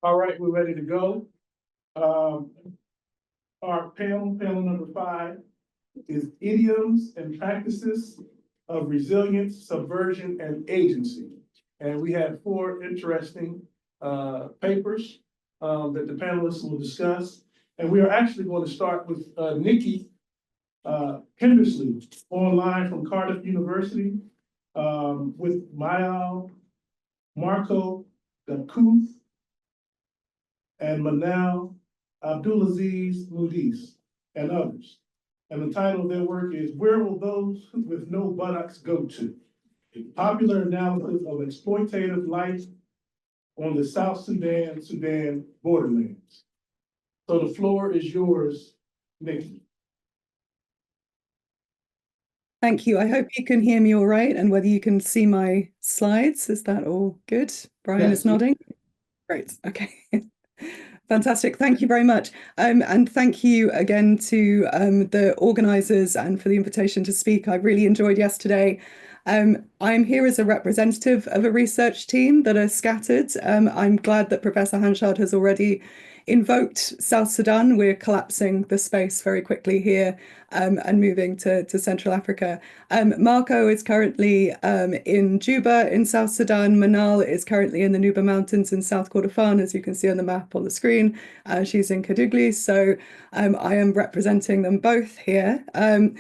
All right, we're ready to go. Our panel number 5, is Idioms and Practices of Resilience, Subversion, and Agency. And we have 4 interesting papers that the panelists will discuss. And we are actually going to start with Nikki Hendersley, online from Cardiff University, with Mayal, Marco Gakuth, and Manal Abdulaziz Moudis, and others. And the title of their work is "Where Will Those with No Buttocks Go To? A Popular Analysis of Exploitative Life on the South Sudan Borderlands." So the floor is yours, Nikki. Thank you. I hope you can hear me all right, and whether you can see my slides. Is that all good? Brian is nodding. Great. Okay. Fantastic. Thank you very much. And thank you again to the organizers and for the invitation to speak. I really enjoyed yesterday. I'm here as a representative of a research team that are scattered. I'm glad that Professor Hanchard has already invoked South Sudan. We're collapsing the space very quickly here and moving to Central Africa. Marco is currently in Juba in South Sudan. Manal is currently in the Nuba Mountains in South Kordofan, as you can see on the map on the screen. She's in Kadugli, so I am representing them both here. And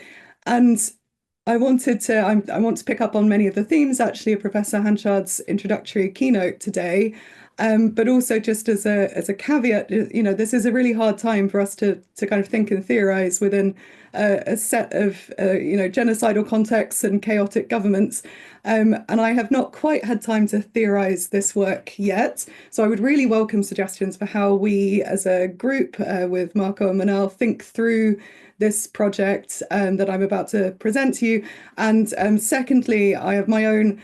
I want to pick up on many of the themes actually of Professor Hanchard's introductory keynote today. But also just as a caveat, you know, this is a really hard time for us to kind of think and theorize within a set of genocidal contexts and chaotic governments. And I have not quite had time to theorize this work yet. So I would really welcome suggestions for how we as a group with Marco and Manal think through this project that I'm about to present to you. And secondly, I have my own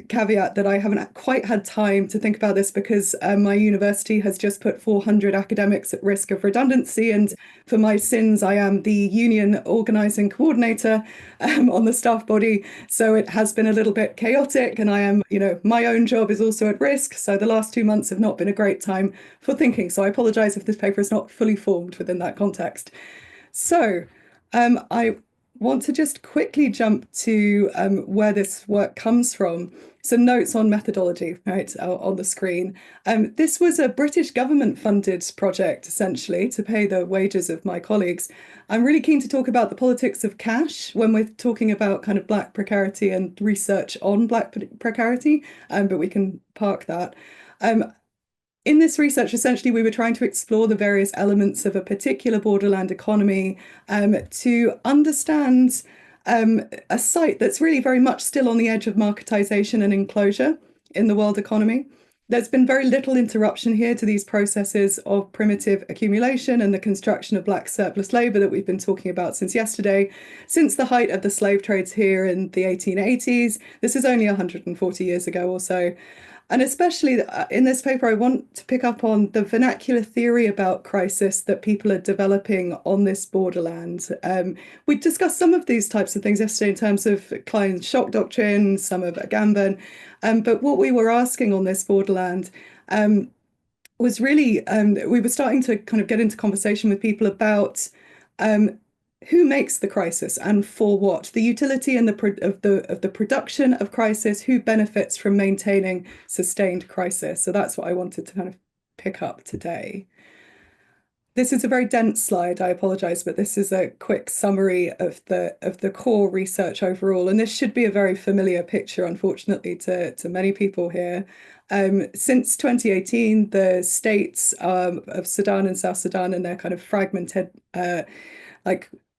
caveat that I haven't quite had time to think about this because my university has just put 400 academics at risk of redundancy, and for my sins I am the union organising coordinator on the staff body, so it has been a little bit chaotic, and I am, my own job is also at risk, so the last 2 months have not been a great time for thinking, so I apologise if this paper is not fully formed within that context. So I want to just quickly jump to where this work comes from. Some notes on methodology, right, on the screen. This was a British government-funded project, essentially, to pay the wages of my colleagues. I'm really keen to talk about the politics of cash when we're talking about kind of Black precarity and research on Black precarity, but we can park that. In this research, essentially, we were trying to explore the various elements of a particular borderland economy to understand a site that's really very much still on the edge of marketization and enclosure in the world economy. There's been very little interruption here to these processes of primitive accumulation and the construction of Black surplus labor that we've been talking about since yesterday, since the height of the slave trades here in the 1880s. This is only 140 years ago or so. And especially in this paper, I want to pick up on the vernacular theory about crisis that people are developing on this borderland. We discussed some of these types of things yesterday in terms of Klein's shock doctrine, some of Agamben, but what we were asking on this borderland was really, we were starting to kind of get into conversation with people about who makes the crisis and for what, the utility and of the production of crisis, who benefits from maintaining sustained crisis. So that's what I wanted to kind of pick up today. This is a very dense slide, I apologize, but this is a quick summary of the core research overall. And this should be a very familiar picture, unfortunately, to many people here. Since 2018, the states of Sudan and South Sudan and their kind of fragmented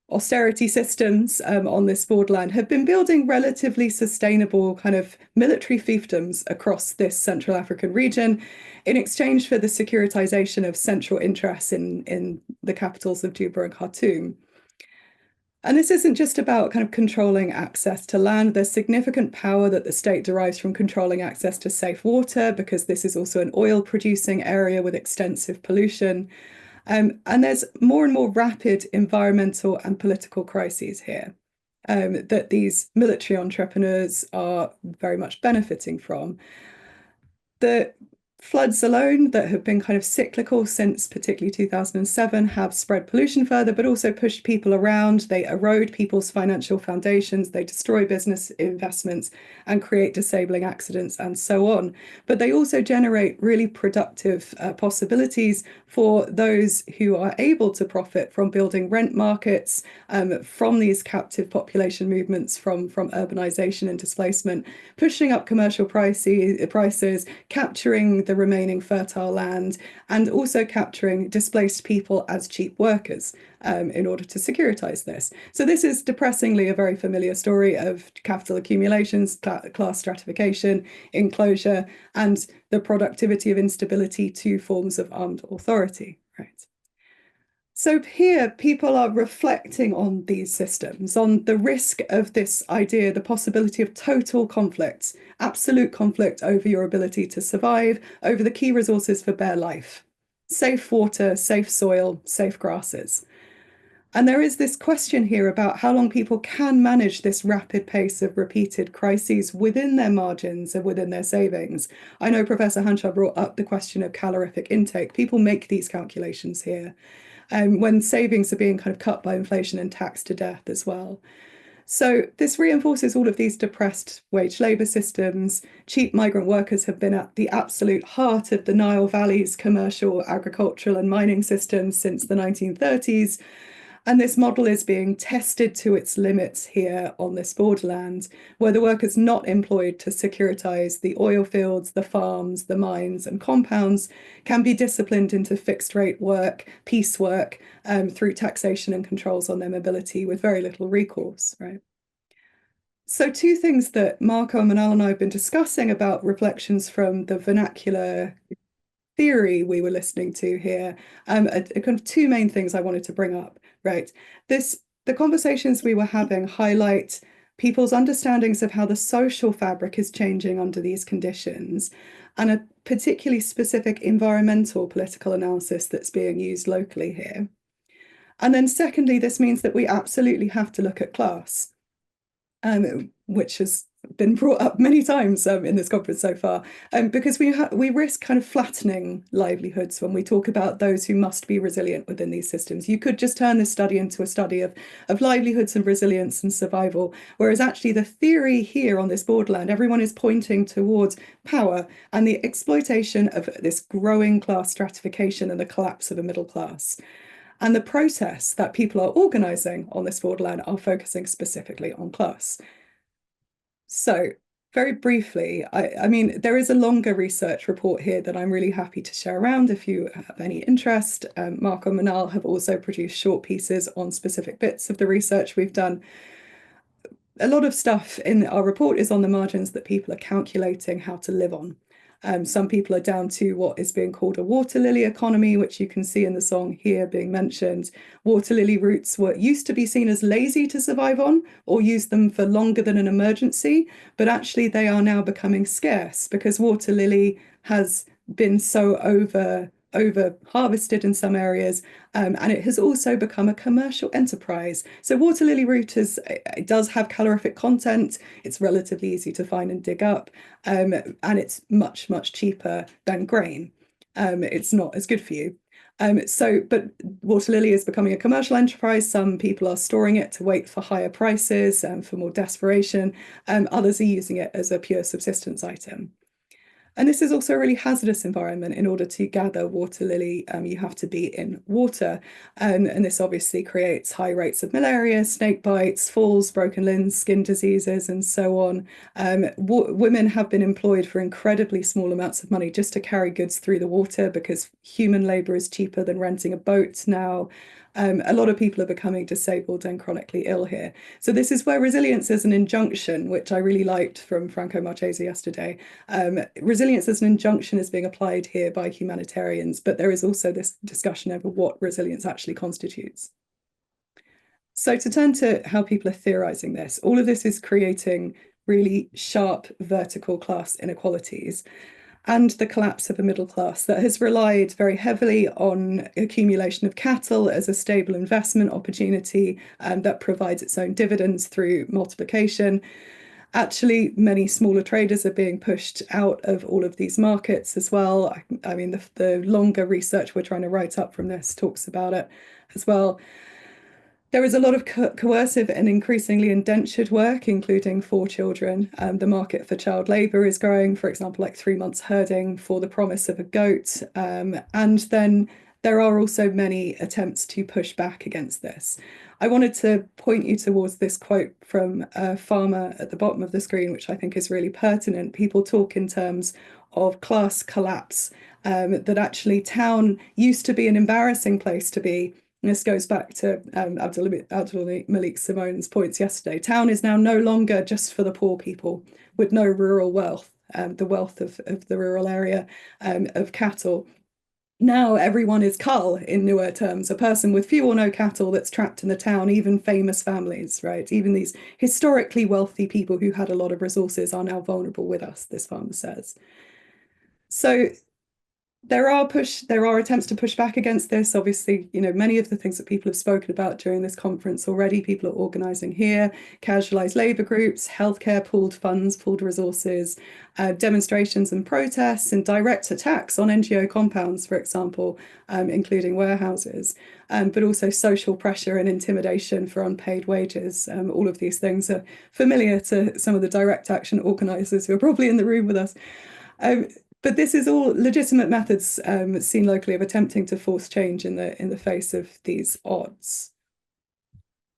austerity systems on this borderland have been building relatively sustainable kind of military fiefdoms across this Central African region in exchange for the securitization of central interests in the capitals of Juba and Khartoum. And this isn't just about kind of controlling access to land. There's significant power that the state derives from controlling access to safe water, because this is also an oil producing area with extensive pollution. And there's more and more rapid environmental and political crises here that these military entrepreneurs are very much benefiting from. The Floods alone that have been kind of cyclical since particularly 2007 have spread pollution further, but also pushed people around. They erode people's financial foundations, they destroy business investments and create disabling accidents and so on. But they also generate really productive possibilities for those who are able to profit from building rent markets, from these captive population movements, from urbanization and displacement, pushing up commercial prices, capturing the remaining fertile land, and also capturing displaced people as cheap workers in order to securitize this. So this is depressingly a very familiar story of capital accumulations, class stratification, enclosure, and the productivity of instability to forms of armed authority, right? So here, people are reflecting on these systems, on the risk of this idea, the possibility of total conflict, absolute conflict over your ability to survive, over the key resources for bare life: safe water, safe soil, safe grasses. And there is this question here about how long people can manage this rapid pace of repeated crises within their margins and within their savings. I know Professor Hanshaw brought up the question of calorific intake. People make these calculations here. When savings are being kind of cut by inflation and taxed to death as well. So this reinforces all of these depressed wage labour systems. Cheap migrant workers have been at the absolute heart of the Nile Valley's commercial, agricultural and mining systems since the 1930s. And this model is being tested to its limits here on this borderland, where the workers not employed to securitize the oil fields, the farms, the mines and compounds can be disciplined into fixed rate work, piecework, through taxation and controls on their mobility with very little recourse, right? So two things that Marco, Manal and I have been discussing about reflections from the vernacular theory we were listening to here, kind of two main things I wanted to bring up, right? The conversations we were having highlight people's understandings of how the social fabric is changing under these conditions, and a particularly specific environmental political analysis that's being used locally here. And then secondly, this means that we absolutely have to look at class, which has been brought up many times in this conference so far, because we risk kind of flattening livelihoods when we talk about those who must be resilient within these systems. You could just turn this study into a study of livelihoods and resilience and survival, whereas actually the theory here on this borderland, everyone is pointing towards power and the exploitation of this growing class stratification and the collapse of a middle class. And the protests that people are organizing on this borderland are focusing specifically on class. So very briefly, I mean, there is a longer research report here that I'm really happy to share around if you have any interest. Marco and Manal have also produced short pieces on specific bits of the research we've done. A lot of stuff in our report is on the margins that people are calculating how to live on. Some people are down to what is being called a water lily economy, which you can see in the song here being mentioned. Water lily roots used to be seen as lazy to survive on or use them for longer than an emergency, but actually they are now becoming scarce because water lily has been so over harvested in some areas, and it has also become a commercial enterprise. So water lily root it does have calorific content, it's relatively easy to find and dig up, and it's much cheaper than grain. It's not as good for you. But water lily is becoming a commercial enterprise. Some people are storing it to wait for higher prices and for more desperation. Others are using it as a pure subsistence item. And this is also a really hazardous environment. In order to gather water lily, you have to be in water. And this obviously creates high rates of malaria, snake bites, falls, broken limbs, skin diseases, and so on. Women have been employed for incredibly small amounts of money just to carry goods through the water because human labor is cheaper than renting a boat now. A lot of people are becoming disabled and chronically ill here. So this is where resilience as an injunction, which I really liked from Franco Marchese yesterday. Resilience as an injunction is being applied here by humanitarians, but there is also this discussion over what resilience actually constitutes. So to turn to how people are theorizing this, all of this is creating really sharp vertical class inequalities and the collapse of a middle class that has relied very heavily on accumulation of cattle as a stable investment opportunity that provides its own dividends through multiplication. Actually, many smaller traders are being pushed out of all of these markets as well. I mean, the longer research we're trying to write up from this talks about it as well. There is a lot of coercive and increasingly indentured work, including for children. The market for child labour is growing, for example, like 3 months herding for the promise of a goat. And then there are also many attempts to push back against this. I wanted to point you towards this quote from a farmer at the bottom of the screen, which I think is really pertinent. People talk in terms of class collapse, that actually town used to be an embarrassing place to be. And this goes back to Abdul Malik Simone's points yesterday. Town is now no longer just for the poor people with no rural wealth, the wealth of the rural area, of cattle. Now everyone is cull in newer terms, a person with few or no cattle that's trapped in the town, even famous families, right? Even these historically wealthy people who had a lot of resources are now vulnerable with us, this farmer says. So there are attempts to push back against this. Obviously, many of the things that people have spoken about during this conference already, people are organising here, casualised labour groups, healthcare pooled funds, pooled resources, demonstrations and protests, and direct attacks on NGO compounds, for example, including warehouses, but also social pressure and intimidation for unpaid wages. All of these things are familiar to some of the direct action organisers who are probably in the room with us. But this is all legitimate methods seen locally of attempting to force change in the face of these odds.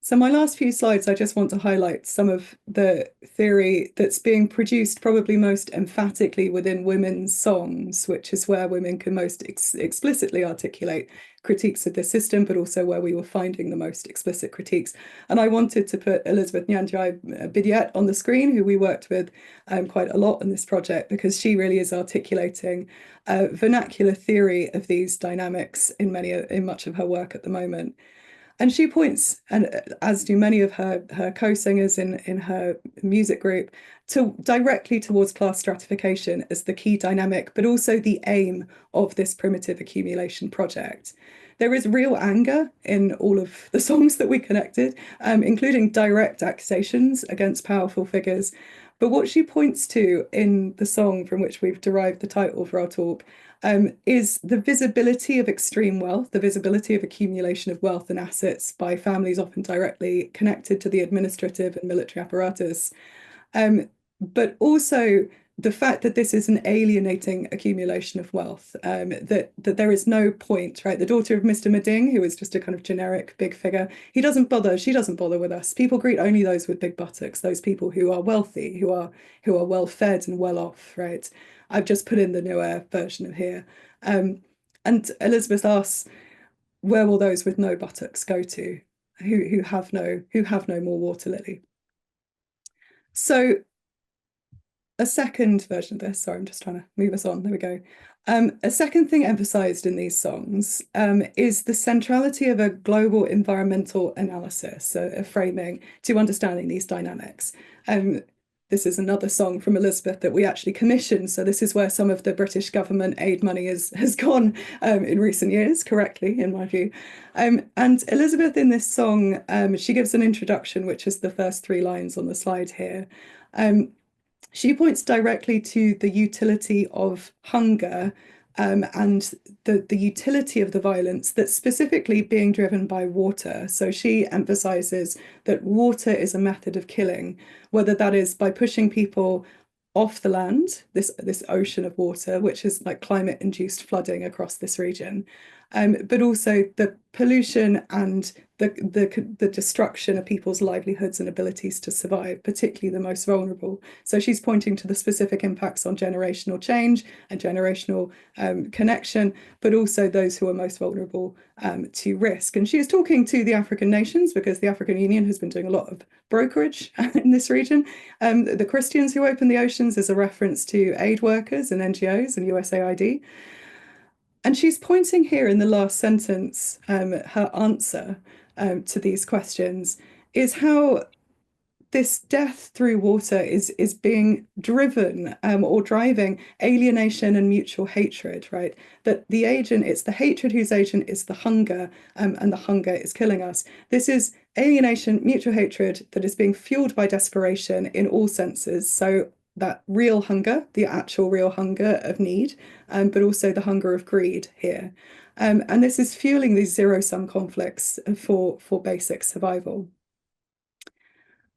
So my last few slides, I just want to highlight some of the theory that's being produced probably most emphatically within women's songs, which is where women can most explicitly articulate critiques of the system, but also where we were finding the most explicit critiques. And I wanted to put Elizabeth Nyanjai Bidiet on the screen, who we worked with quite a lot in this project, because she really is articulating vernacular theory of these dynamics in much of her work at the moment. And she points, and as do many of her co-singers in her music group, directly towards class stratification as the key dynamic, but also the aim of this primitive accumulation project. There is real anger in all of the songs that we connected, including direct accusations against powerful figures. But what she points to in the song from which we've derived the title for our talk is the visibility of extreme wealth, the visibility of accumulation of wealth and assets by families often directly connected to the administrative and military apparatus, but also the fact that this is an alienating accumulation of wealth, that there is no point, right? The daughter of Mr. Mading, who is just a kind of generic big figure, she doesn't bother with us. People greet only those with big buttocks, those people who are wealthy, who are well fed and well off, right? I've just put in the newer version of here. And Elizabeth asks, where will those with no buttocks go to, who have no more water lily? So a second version of this, sorry, I'm just trying to move us on. There we go. A second thing emphasized in these songs is the centrality of a global environmental analysis, a framing to understanding these dynamics. This is another song from Elizabeth that we actually commissioned. So this is where some of the British government aid money has gone in recent years, correctly, in my view. And Elizabeth in this song, she gives an introduction, which is the first 3 lines on the slide here. She points directly to the utility of hunger and the utility of the violence that's specifically being driven by water. So she emphasizes that water is a method of killing, whether that is by pushing people off the land, this ocean of water, which is like climate-induced flooding across this region, but also the pollution and the destruction of people's livelihoods and abilities to survive, particularly the most vulnerable. So she's pointing to the specific impacts on generational change and generational connection, but also those who are most vulnerable to risk. And she is talking to the African nations because the African Union has been doing a lot of brokerage in this region. The Christians who open the oceans is a reference to aid workers and NGOs and USAID. And she's pointing here in the last sentence, her answer to these questions is how this death through water is being driven or driving alienation and mutual hatred, right? That the agent, it's the hatred whose agent is the hunger, and the hunger is killing us. This is alienation, mutual hatred that is being fueled by desperation in all senses. So that real hunger, the actual real hunger of need, but also the hunger of greed here. And this is fueling these zero-sum conflicts for basic survival.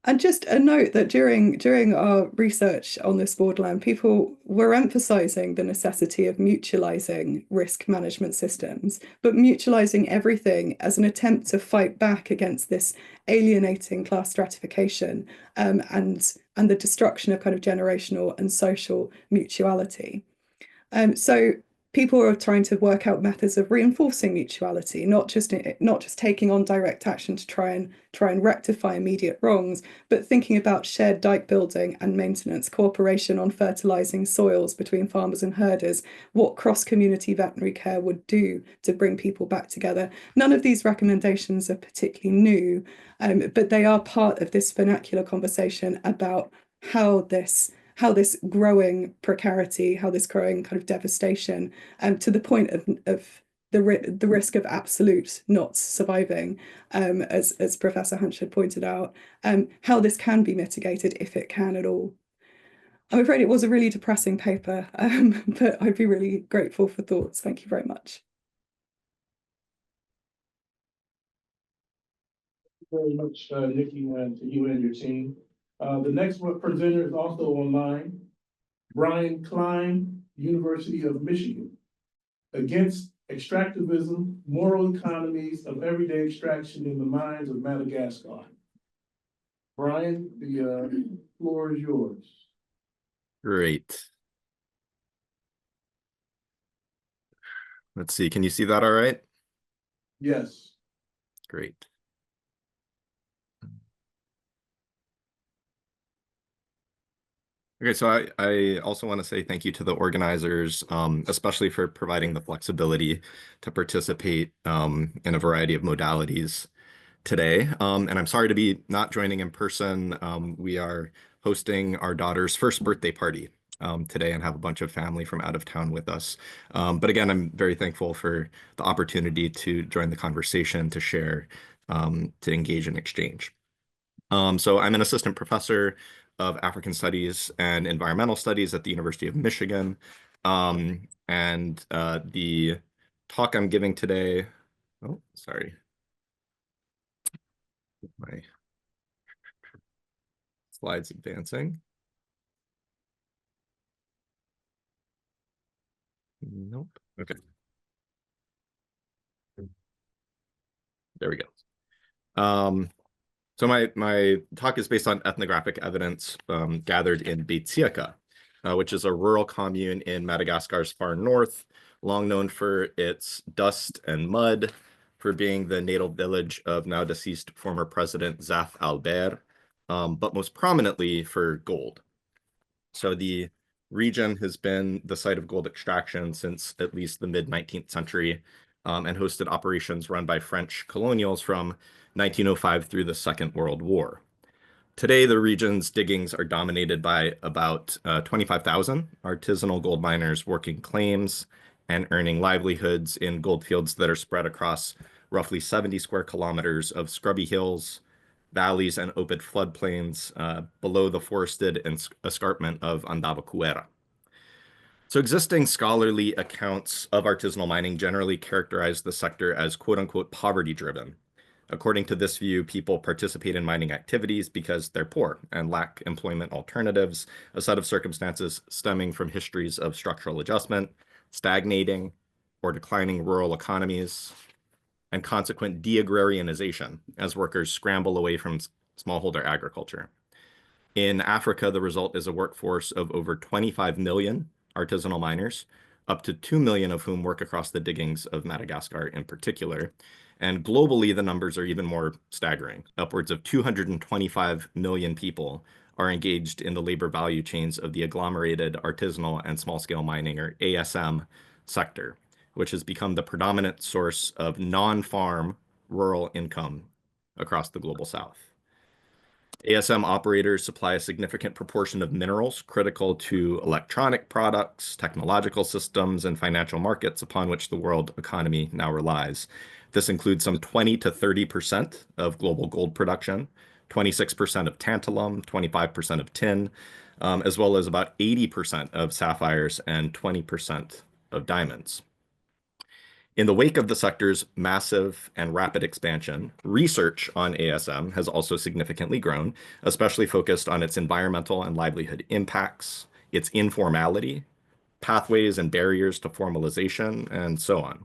And just a note that during our research on this borderland, people were emphasizing the necessity of mutualizing risk management systems, but mutualizing everything as an attempt to fight back against this alienating class stratification, and the destruction of kind of generational and social mutuality. So people are trying to work out methods of reinforcing mutuality, not just taking on direct action to try and rectify immediate wrongs, but thinking about shared dike building and maintenance, cooperation on fertilizing soils between farmers and herders, what cross-community veterinary care would do to bring people back together. None of these recommendations are particularly new, but they are part of this vernacular conversation about how this growing precarity, how this growing kind of devastation, to the point of the risk of absolute not surviving, as Professor Hunch pointed out, how this can be mitigated if it can at all. I'm afraid it was a really depressing paper, but I'd be really grateful for thoughts. Thank you very much. Very much, Nikki, and to you and your team. The next presenter is also online, Brian Klein, University of Michigan, Against Extractivism, Moral Economies of Everyday Extraction in the Mines of Madagascar. Brian, the floor is yours. Great. Let's see, can you see that all right? Yes. Great. Okay, so I also want to say thank you to the organizers, especially for providing the flexibility to participate in a variety of modalities today. And I'm sorry to be not joining in person. We are hosting our daughter's first birthday party today and have a bunch of family from out of town with us. But again, I'm very thankful for the opportunity to join the conversation, to share, to engage in exchange. So I'm an assistant professor of African Studies and Environmental Studies at the University of Michigan. And the talk I'm giving today, oh, sorry. My slides advancing. Nope. Okay. There we go. So my talk is based on ethnographic evidence gathered in Beitsiaka, which is a rural commune in Madagascar's far north, long known for its dust and mud, for being the natal village of now deceased former President Zaf Albert, but most prominently for gold. So the region has been the site of gold extraction since at least the mid-19th century, and hosted operations run by French colonials from 1905 through the Second World War. Today, the region's diggings are dominated by about 25,000 artisanal gold miners working claims and earning livelihoods in gold fields that are spread across roughly 70 square kilometers of scrubby hills, valleys, and open floodplains below the forested escarpment of Andavacuera. So existing scholarly accounts of artisanal mining generally characterize the sector as quote-unquote poverty-driven. According to this view, people participate in mining activities because they're poor and lack employment alternatives, a set of circumstances stemming from histories of structural adjustment, stagnating or declining rural economies, and consequent de-agrarianization as workers scramble away from smallholder agriculture. In Africa, the result is a workforce of over 25 million artisanal miners, up to 2 million of whom work across the diggings of Madagascar in particular. And globally, the numbers are even more staggering. Upwards of 225 million people are engaged in the labor value chains of the agglomerated artisanal and small-scale mining, or ASM, sector, which has become the predominant source of non-farm rural income across the global south. ASM operators supply a significant proportion of minerals critical to electronic products, technological systems, and financial markets upon which the world economy now relies. This includes some 20 to 30% of global gold production, 26% of tantalum, 25% of tin, as well as about 80% of sapphires and 20% of diamonds. In the wake of the sector's massive and rapid expansion, research on ASM has also significantly grown, especially focused on its environmental and livelihood impacts, its informality, pathways and barriers to formalization, and so on.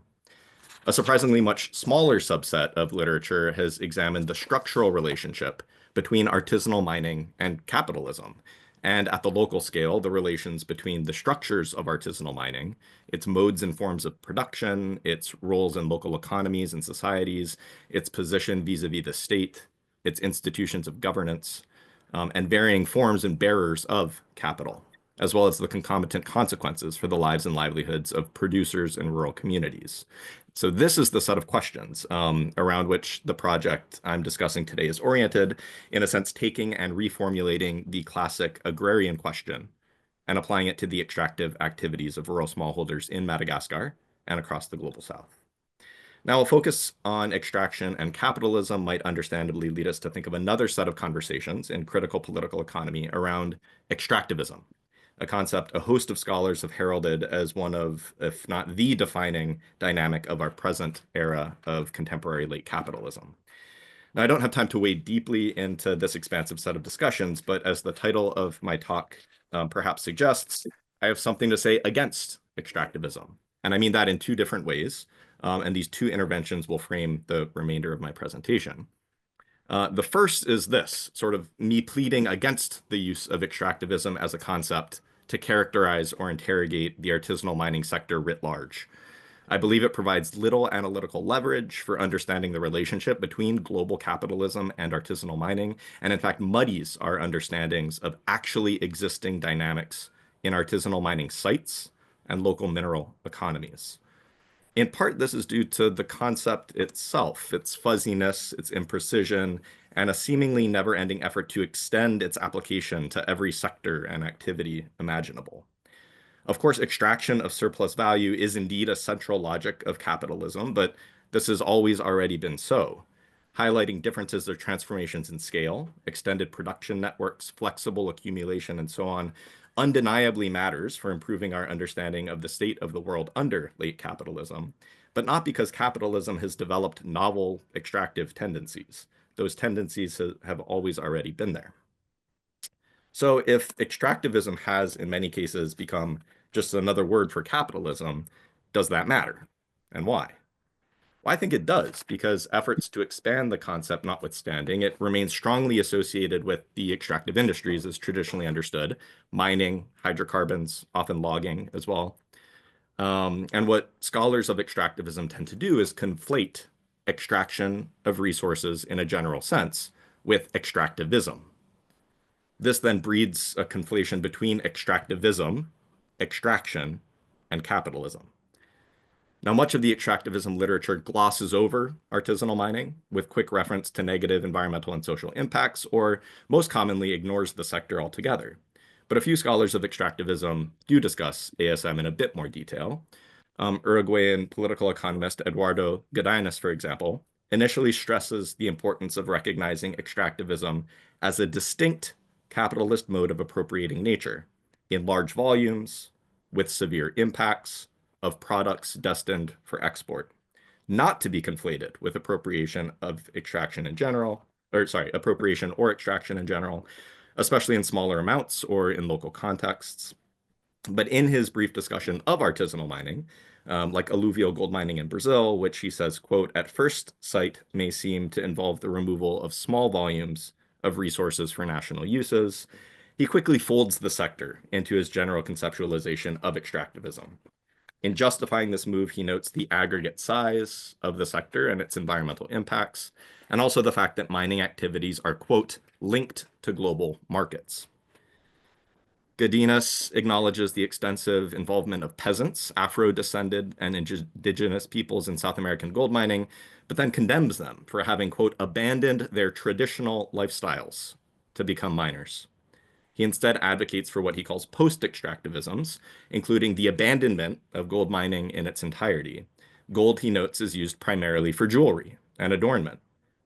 A surprisingly much smaller subset of literature has examined the structural relationship between artisanal mining and capitalism, and at the local scale, the relations between the structures of artisanal mining, its modes and forms of production, its roles in local economies and societies, its position vis-a-vis the state, its institutions of governance, and varying forms and bearers of capital, as well as the concomitant consequences for the lives and livelihoods of producers in rural communities. So this is the set of questions around which the project I'm discussing today is oriented, in a sense taking and reformulating the classic agrarian question and applying it to the extractive activities of rural smallholders in Madagascar and across the global south. Now, a focus on extraction and capitalism might understandably lead us to think of another set of conversations in critical political economy around extractivism, a concept a host of scholars have heralded as one of, if not the defining dynamic of our present era of contemporary late capitalism. Now, I don't have time to wade deeply into this expansive set of discussions, but as the title of my talk perhaps suggests, I have something to say against extractivism. And I mean that in two different ways, and these two interventions will frame the remainder of my presentation. The first is this, sort of me pleading against the use of extractivism as a concept to characterize or interrogate the artisanal mining sector writ large. I believe it provides little analytical leverage for understanding the relationship between global capitalism and artisanal mining, and in fact muddies our understandings of actually existing dynamics in artisanal mining sites and local mineral economies. In part, this is due to the concept itself, its fuzziness, its imprecision, and a seemingly never-ending effort to extend its application to every sector and activity imaginable. Of course, extraction of surplus value is indeed a central logic of capitalism, but this has always already been so. Highlighting differences or transformations in scale, extended production networks, flexible accumulation, and so on, undeniably matters for improving our understanding of the state of the world under late capitalism, but not because capitalism has developed novel extractive tendencies. Those tendencies have always already been there. So if extractivism has, in many cases, become just another word for capitalism, does that matter? And why? Well, I think it does, because efforts to expand the concept notwithstanding, it remains strongly associated with the extractive industries as traditionally understood, mining, hydrocarbons, often logging as well. And what scholars of extractivism tend to do is conflate extraction of resources in a general sense with extractivism. This then breeds a conflation between extractivism, extraction, and capitalism. Now, much of the extractivism literature glosses over artisanal mining with quick reference to negative environmental and social impacts, or most commonly ignores the sector altogether. But a few scholars of extractivism do discuss ASM in a bit more detail. Uruguayan political economist Eduardo Godinez, for example, initially stresses the importance of recognizing extractivism as a distinct capitalist mode of appropriating nature in large volumes with severe impacts of products destined for export, not to be conflated with appropriation of extraction in general, appropriation or extraction in general, especially in smaller amounts or in local contexts. But in his brief discussion of artisanal mining, like alluvial gold mining in Brazil, which he says, quote, at first sight may seem to involve the removal of small volumes of resources for national uses, he quickly folds the sector into his general conceptualization of extractivism. In justifying this move, he notes the aggregate size of the sector and its environmental impacts, and also the fact that mining activities are, quote, linked to global markets. Godinez acknowledges the extensive involvement of peasants, Afro-descended, and indigenous peoples in South American gold mining, but then condemns them for having, quote, abandoned their traditional lifestyles to become miners. He instead advocates for what he calls post-extractivisms, including the abandonment of gold mining in its entirety. Gold, he notes, is used primarily for jewelry and adornment,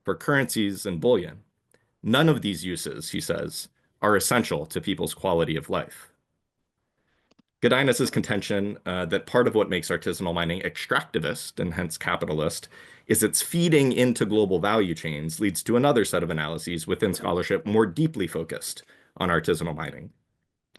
for currencies and bullion. None of these uses, he says, are essential to people's quality of life. Godinez's contention that part of what makes artisanal mining extractivist and hence capitalist is its feeding into global value chains leads to another set of analyses within scholarship more deeply focused on artisanal mining.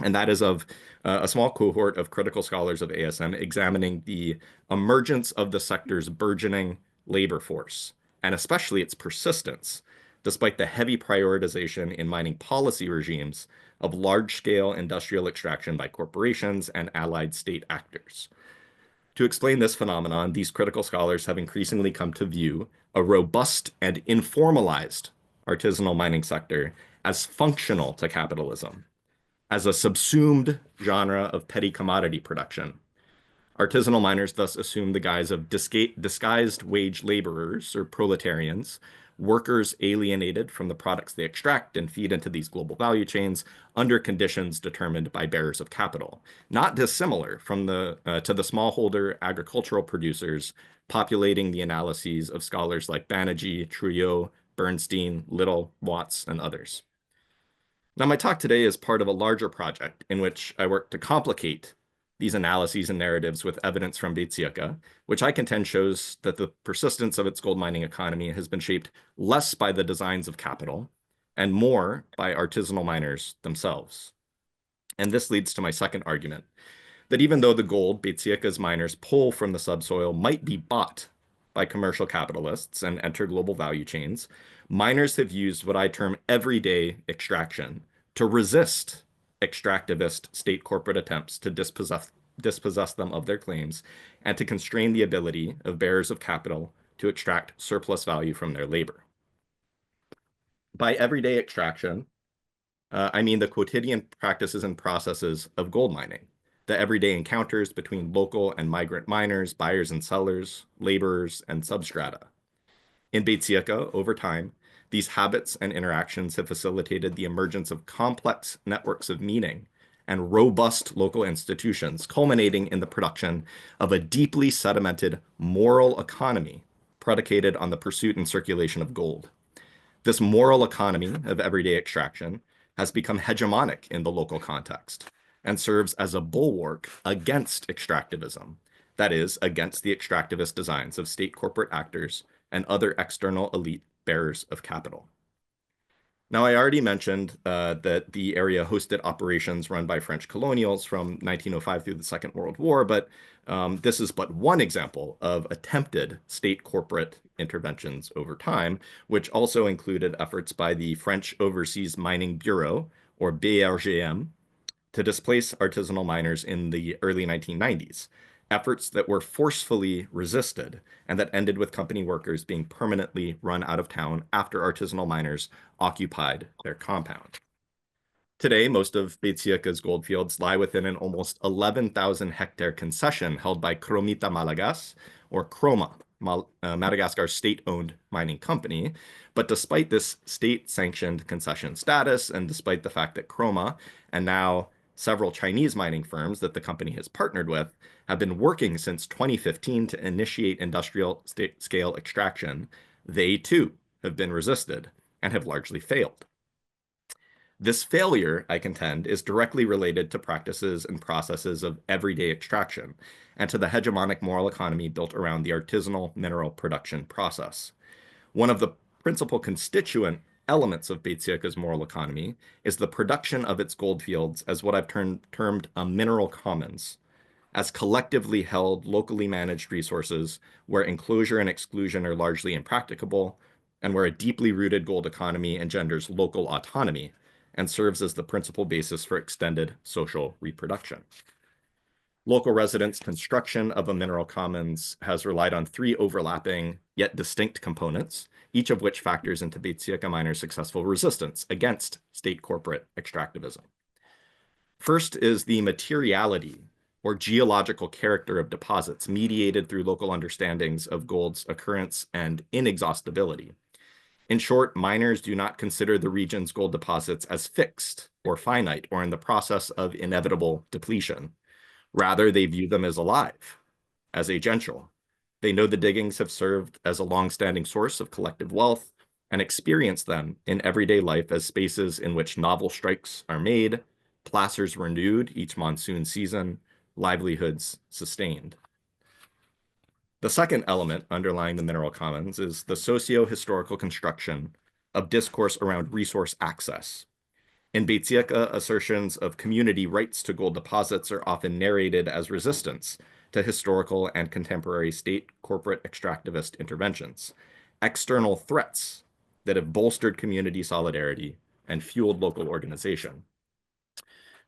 And that is of a small cohort of critical scholars of ASM examining the emergence of the sector's burgeoning labor force, and especially its persistence, despite the heavy prioritization in mining policy regimes of large-scale industrial extraction by corporations and allied state actors. To explain this phenomenon, these critical scholars have increasingly come to view a robust and informalized artisanal mining sector as functional to capitalism, as a subsumed genre of petty commodity production. Artisanal miners thus assume the guise of disguised wage laborers or proletarians, workers alienated from the products they extract and feed into these global value chains under conditions determined by bearers of capital, not dissimilar from to the smallholder agricultural producers populating the analyses of scholars like Banerjee, Trujillo, Bernstein, Little, Watts, and others. Now, my talk today is part of a larger project in which I work to complicate these analyses and narratives with evidence from Beitsieka, which I contend shows that the persistence of its gold mining economy has been shaped less by the designs of capital and more by artisanal miners themselves. And this leads to my second argument, that even though the gold Beitsieka's miners pull from the subsoil might be bought by commercial capitalists and enter global value chains, miners have used what I term everyday extraction to resist extractivist state corporate attempts to dispossess them of their claims and to constrain the ability of bearers of capital to extract surplus value from their labor. By everyday extraction, I mean the quotidian practices and processes of gold mining, the everyday encounters between local and migrant miners, buyers and sellers, laborers, and substrata. In Beitsieka, over time, these habits and interactions have facilitated the emergence of complex networks of meaning and robust local institutions, culminating in the production of a deeply sedimented moral economy predicated on the pursuit and circulation of gold. This moral economy of everyday extraction has become hegemonic in the local context and serves as a bulwark against extractivism, that is, against the extractivist designs of state corporate actors and other external elite bearers of capital. Now, I already mentioned that the area hosted operations run by French colonials from 1905 through the Second World War, but this is but one example of attempted state corporate interventions over time, which also included efforts by the French Overseas Mining Bureau, or BRGM, to displace artisanal miners in the early 1990s, efforts that were forcefully resisted and that ended with company workers being permanently run out of town after artisanal miners occupied their compound. Today, most of Beitsieka's goldfields lie within an almost 11,000-hectare concession held by Cromita Malagas, or Croma, Madagascar's state-owned mining company. But despite this state-sanctioned concession status, and despite the fact that Croma, and now several Chinese mining firms that the company has partnered with, have been working since 2015 to initiate industrial-scale extraction, they too have been resisted and have largely failed. This failure, I contend, is directly related to practices and processes of everyday extraction and to the hegemonic moral economy built around the artisanal mineral production process. One of the principal constituent elements of Beitsieka's moral economy is the production of its goldfields as what I've termed a mineral commons, as collectively held, locally managed resources where enclosure and exclusion are largely impracticable, and where a deeply rooted gold economy engenders local autonomy and serves as the principal basis for extended social reproduction. Local residents' construction of a mineral commons has relied on three overlapping yet distinct components, each of which factors into Beitsieka miners' successful resistance against state corporate extractivism. First is the materiality or geological character of deposits mediated through local understandings of gold's occurrence and inexhaustibility. In short, miners do not consider the region's gold deposits as fixed or finite or in the process of inevitable depletion. Rather, they view them as alive, as agential. They know the diggings have served as a long-standing source of collective wealth and experience them in everyday life as spaces in which novel strikes are made, placers renewed each monsoon season, livelihoods sustained. The second element underlying the mineral commons is the socio-historical construction of discourse around resource access. In Beitsieka, assertions of community rights to gold deposits are often narrated as resistance to historical and contemporary state corporate extractivist interventions, external threats that have bolstered community solidarity and fueled local organization.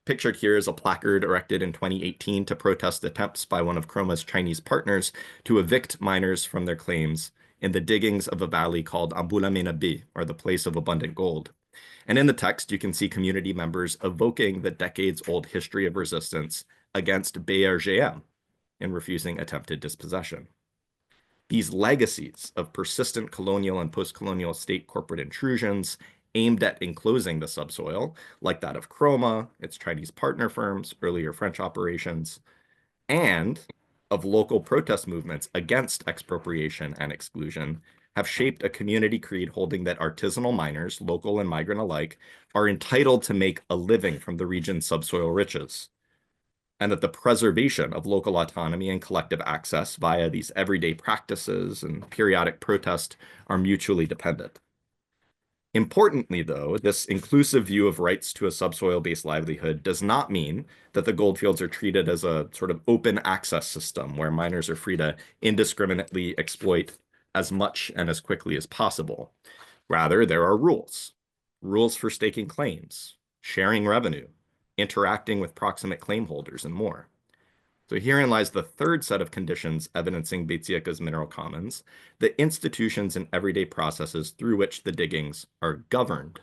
Pictured here is a placard erected in 2018 to protest attempts by one of Chroma's Chinese partners to evict miners from their claims in the diggings of a valley called Ambulamena B, or the place of abundant gold. And in the text, you can see community members evoking the decades-old history of resistance against BRGM in refusing attempted dispossession. These legacies of persistent colonial and post-colonial state corporate intrusions aimed at enclosing the subsoil, like that of Chroma, its Chinese partner firms, earlier French operations, and of local protest movements against expropriation and exclusion, have shaped a community creed holding that artisanal miners, local and migrant alike, are entitled to make a living from the region's subsoil riches, and that the preservation of local autonomy and collective access via these everyday practices and periodic protest are mutually dependent. Importantly, though, this inclusive view of rights to a subsoil-based livelihood does not mean that the goldfields are treated as a sort of open access system where miners are free to indiscriminately exploit as much and as quickly as possible. Rather, there are rules for staking claims, sharing revenue, interacting with proximate claim holders, and more. So herein lies the third set of conditions evidencing Beitsieka's mineral commons, the institutions and everyday processes through which the diggings are governed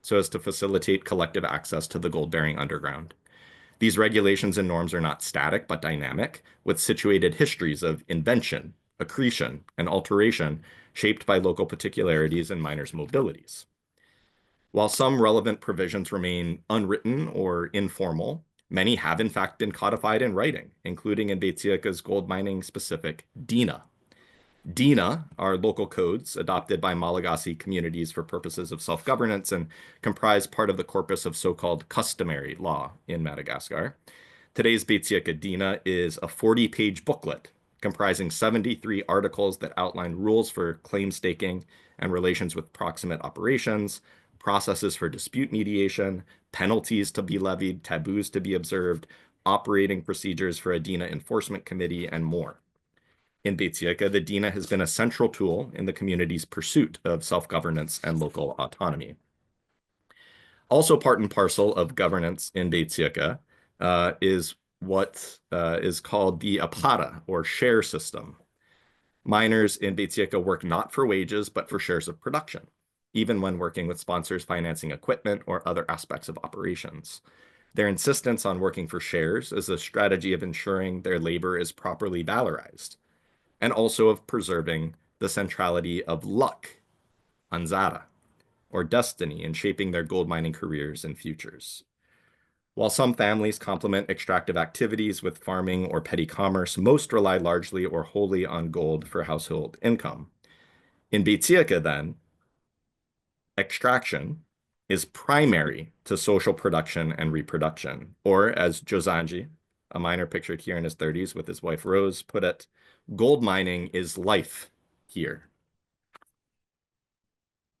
so as to facilitate collective access to the gold-bearing underground. These regulations and norms are not static, but dynamic, with situated histories of invention, accretion, and alteration shaped by local particularities and miners' mobilities. While some relevant provisions remain unwritten or informal, many have in fact been codified in writing, including in Beitsieka's gold mining specific DINA. DINA are local codes adopted by Malagasy communities for purposes of self-governance and comprise part of the corpus of so-called customary law in Madagascar. Today's Beitsieka DINA is a 40-page booklet comprising 73 articles that outline rules for claim staking and relations with proximate operations, processes for dispute mediation, penalties to be levied, taboos to be observed, operating procedures for a DINA enforcement committee, and more. In Beitsieka, the DINA has been a central tool in the community's pursuit of self-governance and local autonomy. Also part and parcel of governance in Beitsieka is what is called the APARA, or share system. Miners in Beitsieka work not for wages, but for shares of production, even when working with sponsors financing equipment or other aspects of operations. Their insistence on working for shares is a strategy of ensuring their labor is properly valorized, and also of preserving the centrality of luck, anzara, or destiny in shaping their gold mining careers and futures. While some families complement extractive activities with farming or petty commerce, most rely largely or wholly on gold for household income. In Beitsieka, then, extraction is primary to social production and reproduction, or as Jozanji, a miner pictured here in his 30s with his wife Rose, put it, gold mining is life here.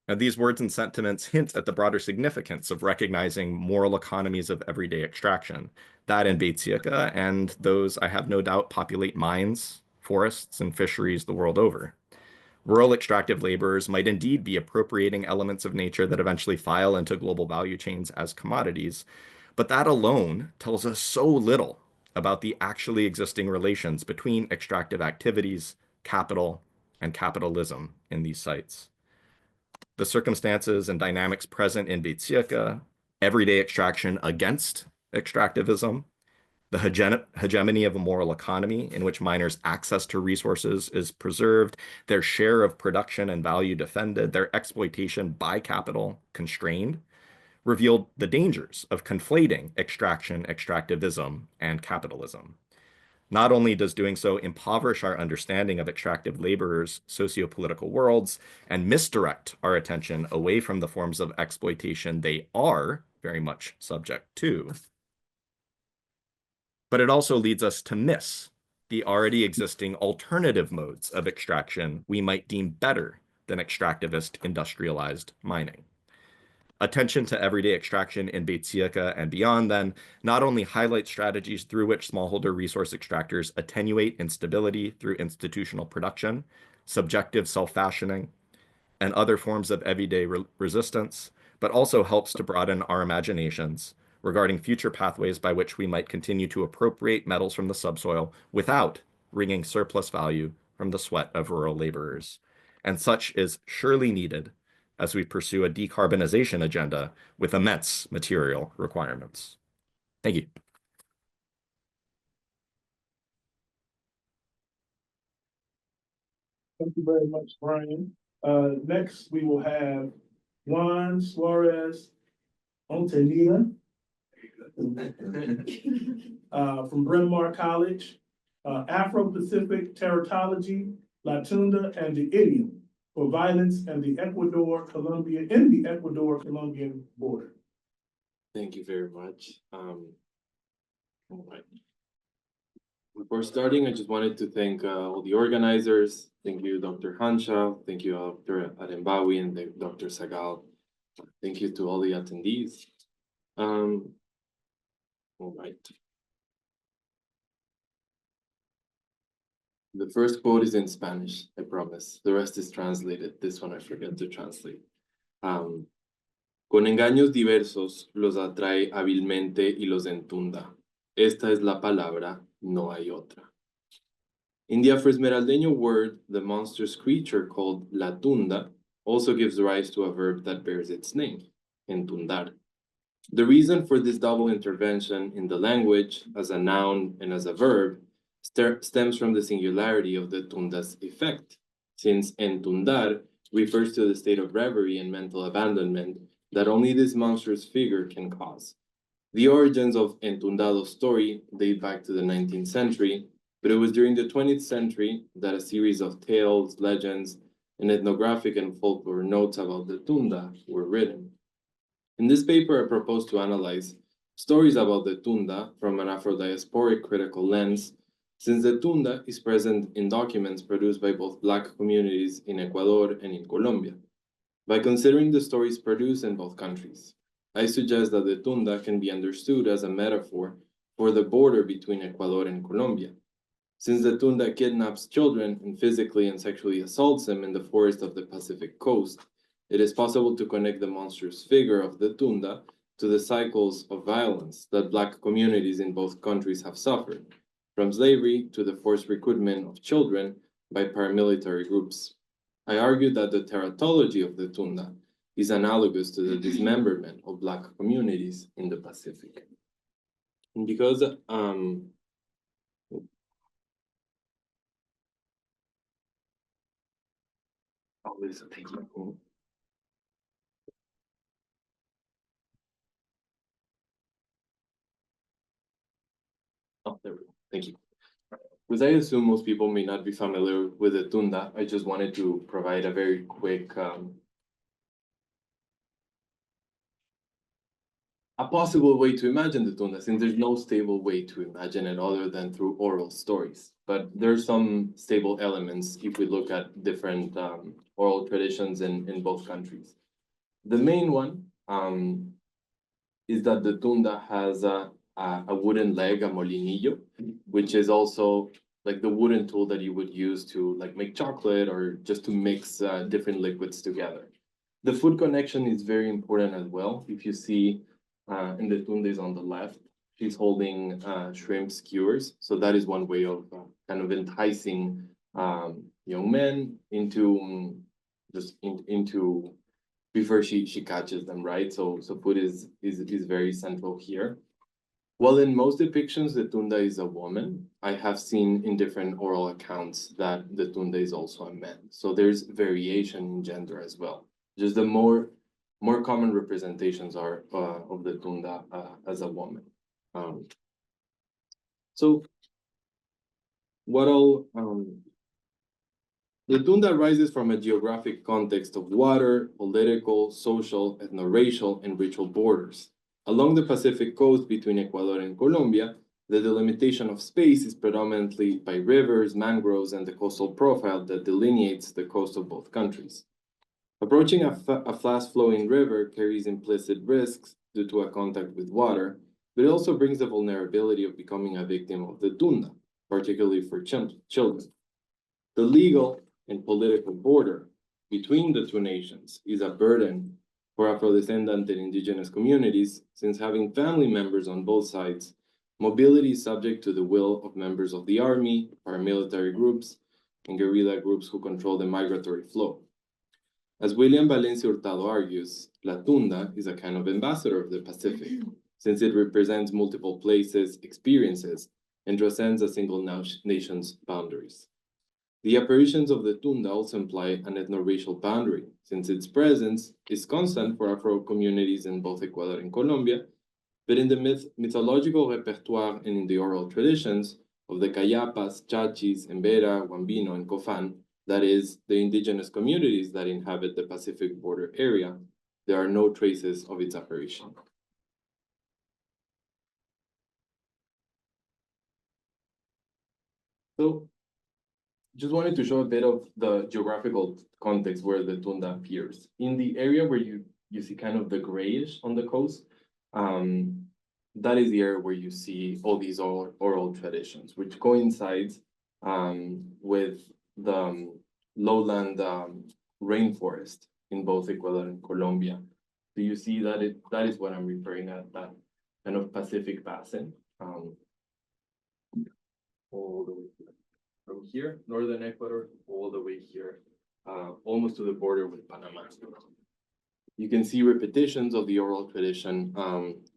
Now, these words and sentiments hint at the broader significance of recognizing moral economies of everyday extraction, that in Beitsieka and those, I have no doubt, populate mines, forests, and fisheries the world over. Rural extractive laborers might indeed be appropriating elements of nature that eventually file into global value chains as commodities, but that alone tells us so little about the actually existing relations between extractive activities, capital, and capitalism in these sites. The circumstances and dynamics present in Beitsieka, everyday extraction against extractivism, The hegemony of a moral economy in which miners' access to resources is preserved, their share of production and value defended, their exploitation by capital constrained, revealed the dangers of conflating extraction, extractivism, and capitalism. Not only does doing so impoverish our understanding of extractive laborers' sociopolitical worlds and misdirect our attention away from the forms of exploitation they are very much subject to, but it also leads us to miss the already existing alternative modes of extraction we might deem better than extractivist industrialized mining. Attention to everyday extraction in Beitsiaka and beyond, then, not only highlights strategies through which smallholder resource extractors attenuate instability through institutional production, subjective self-fashioning, and other forms of everyday resistance, but also helps to broaden our imaginations regarding future pathways by which we might continue to appropriate metals from the subsoil without wringing surplus value from the sweat of rural laborers. And such is surely needed as we pursue a decarbonization agenda with immense material requirements. Thank you. Thank you very much, Brian. Next, we will have Juan Suarez Ontenilla from Bryn Mawr College, Afro-Pacific Teratology, Latunda, and the Idiom for violence and the Ecuador-Colombian border. Thank you very much. All right. Before starting, I just wanted to thank all the organizers. Thank you, Dr. Hanshaw. Thank you, Dr. Arembawi and Dr. Sagal. Thank you to all the attendees. All right. The first quote is in Spanish, I promise. The rest is translated. This one I forget to translate. Con engaños diversos los atrae hábilmente y los entunda. Esta es la palabra, no hay otra. In the Afro-Esmeraldeño word, the monstrous creature called la tunda also gives rise to a verb that bears its name, entundar. The reason for this double intervention in the language, as a noun and as a verb, stems from the singularity of the tunda's effect, since entundar refers to the state of reverie and mental abandonment that only this monstrous figure can cause. The origins of Entundado's story date back to the 19th century, but it was during the 20th century that a series of tales, legends, and ethnographic and folklore notes about the tunda were written. In this paper, I propose to analyze stories about the tunda from an Afro-diasporic critical lens, since the tunda is present in documents produced by both Black communities in Ecuador and in Colombia. By considering the stories produced in both countries, I suggest that the tunda can be understood as a metaphor for the border between Ecuador and Colombia. Since the tunda kidnaps children and physically and sexually assaults them in the forest of the Pacific coast, it is possible to connect the monstrous figure of the tunda to the cycles of violence that Black communities in both countries have suffered, from slavery to the forced recruitment of children by paramilitary groups. I argue that the teratology of the tunda is analogous to the dismemberment of Black communities in the Pacific. And because thank you. Oh, there we go. Thank you. Because I assume most people may not be familiar with the tunda, I just wanted to provide a very quick a possible way to imagine the tunda, since there's no stable way to imagine it other than through oral stories. But there's some stable elements if we look at different oral traditions in both countries. The main one is that the tunda has a wooden leg, a molinillo, which is also like the wooden tool that you would use to like make chocolate or just to mix different liquids together. The food connection is very important as well. If you see in the tunda is on the left, she's holding shrimp skewers. So that is one way of kind of enticing young men into into before she catches them, right? So food is very central here. While in most depictions the Tunda is a woman, I have seen in different oral accounts that the Tunda is also a man. So there's variation in gender as well. Just the more common representations are of the Tunda as a woman. So what all the Tunda arises from a geographic context of water, political, social, ethno-racial, and ritual borders. Along the Pacific coast between Ecuador and Colombia, the delimitation of space is predominantly by rivers, mangroves, and the coastal profile that delineates the coast of both countries. Approaching a fast-flowing river carries implicit risks due to a contact with water, but it also brings the vulnerability of becoming a victim of the Tunda, particularly for children. The legal and political border between the two nations is a burden for Afro-descendant and indigenous communities, since having family members on both sides, mobility is subject to the will of members of the army, paramilitary groups, and guerrilla groups who control the migratory flow. As William Valencia Hurtado argues, La Tunda is a kind of ambassador of the Pacific, since it represents multiple places, experiences, and transcends a single nation's boundaries. The apparitions of the Tunda also imply an ethno-racial boundary, since its presence is constant for Afro communities in both Ecuador and Colombia, but in the mythological repertoire and in the oral traditions of the Cayapas, Chachis, Embera, Huambino, and Cofán, that is, the indigenous communities that inhabit the Pacific border area, there are no traces of its apparition. So, just wanted to show a bit of the geographical context where the Tunda appears. In the area where you see kind of the grayish on the coast, that is the area where you see all these oral traditions, which coincides with the lowland rainforest in both Ecuador and Colombia. So you see that that is what I'm referring at, that kind of Pacific basin. All the way from here, northern Ecuador, all the way here, almost to the border with Panama. You can see repetitions of the oral tradition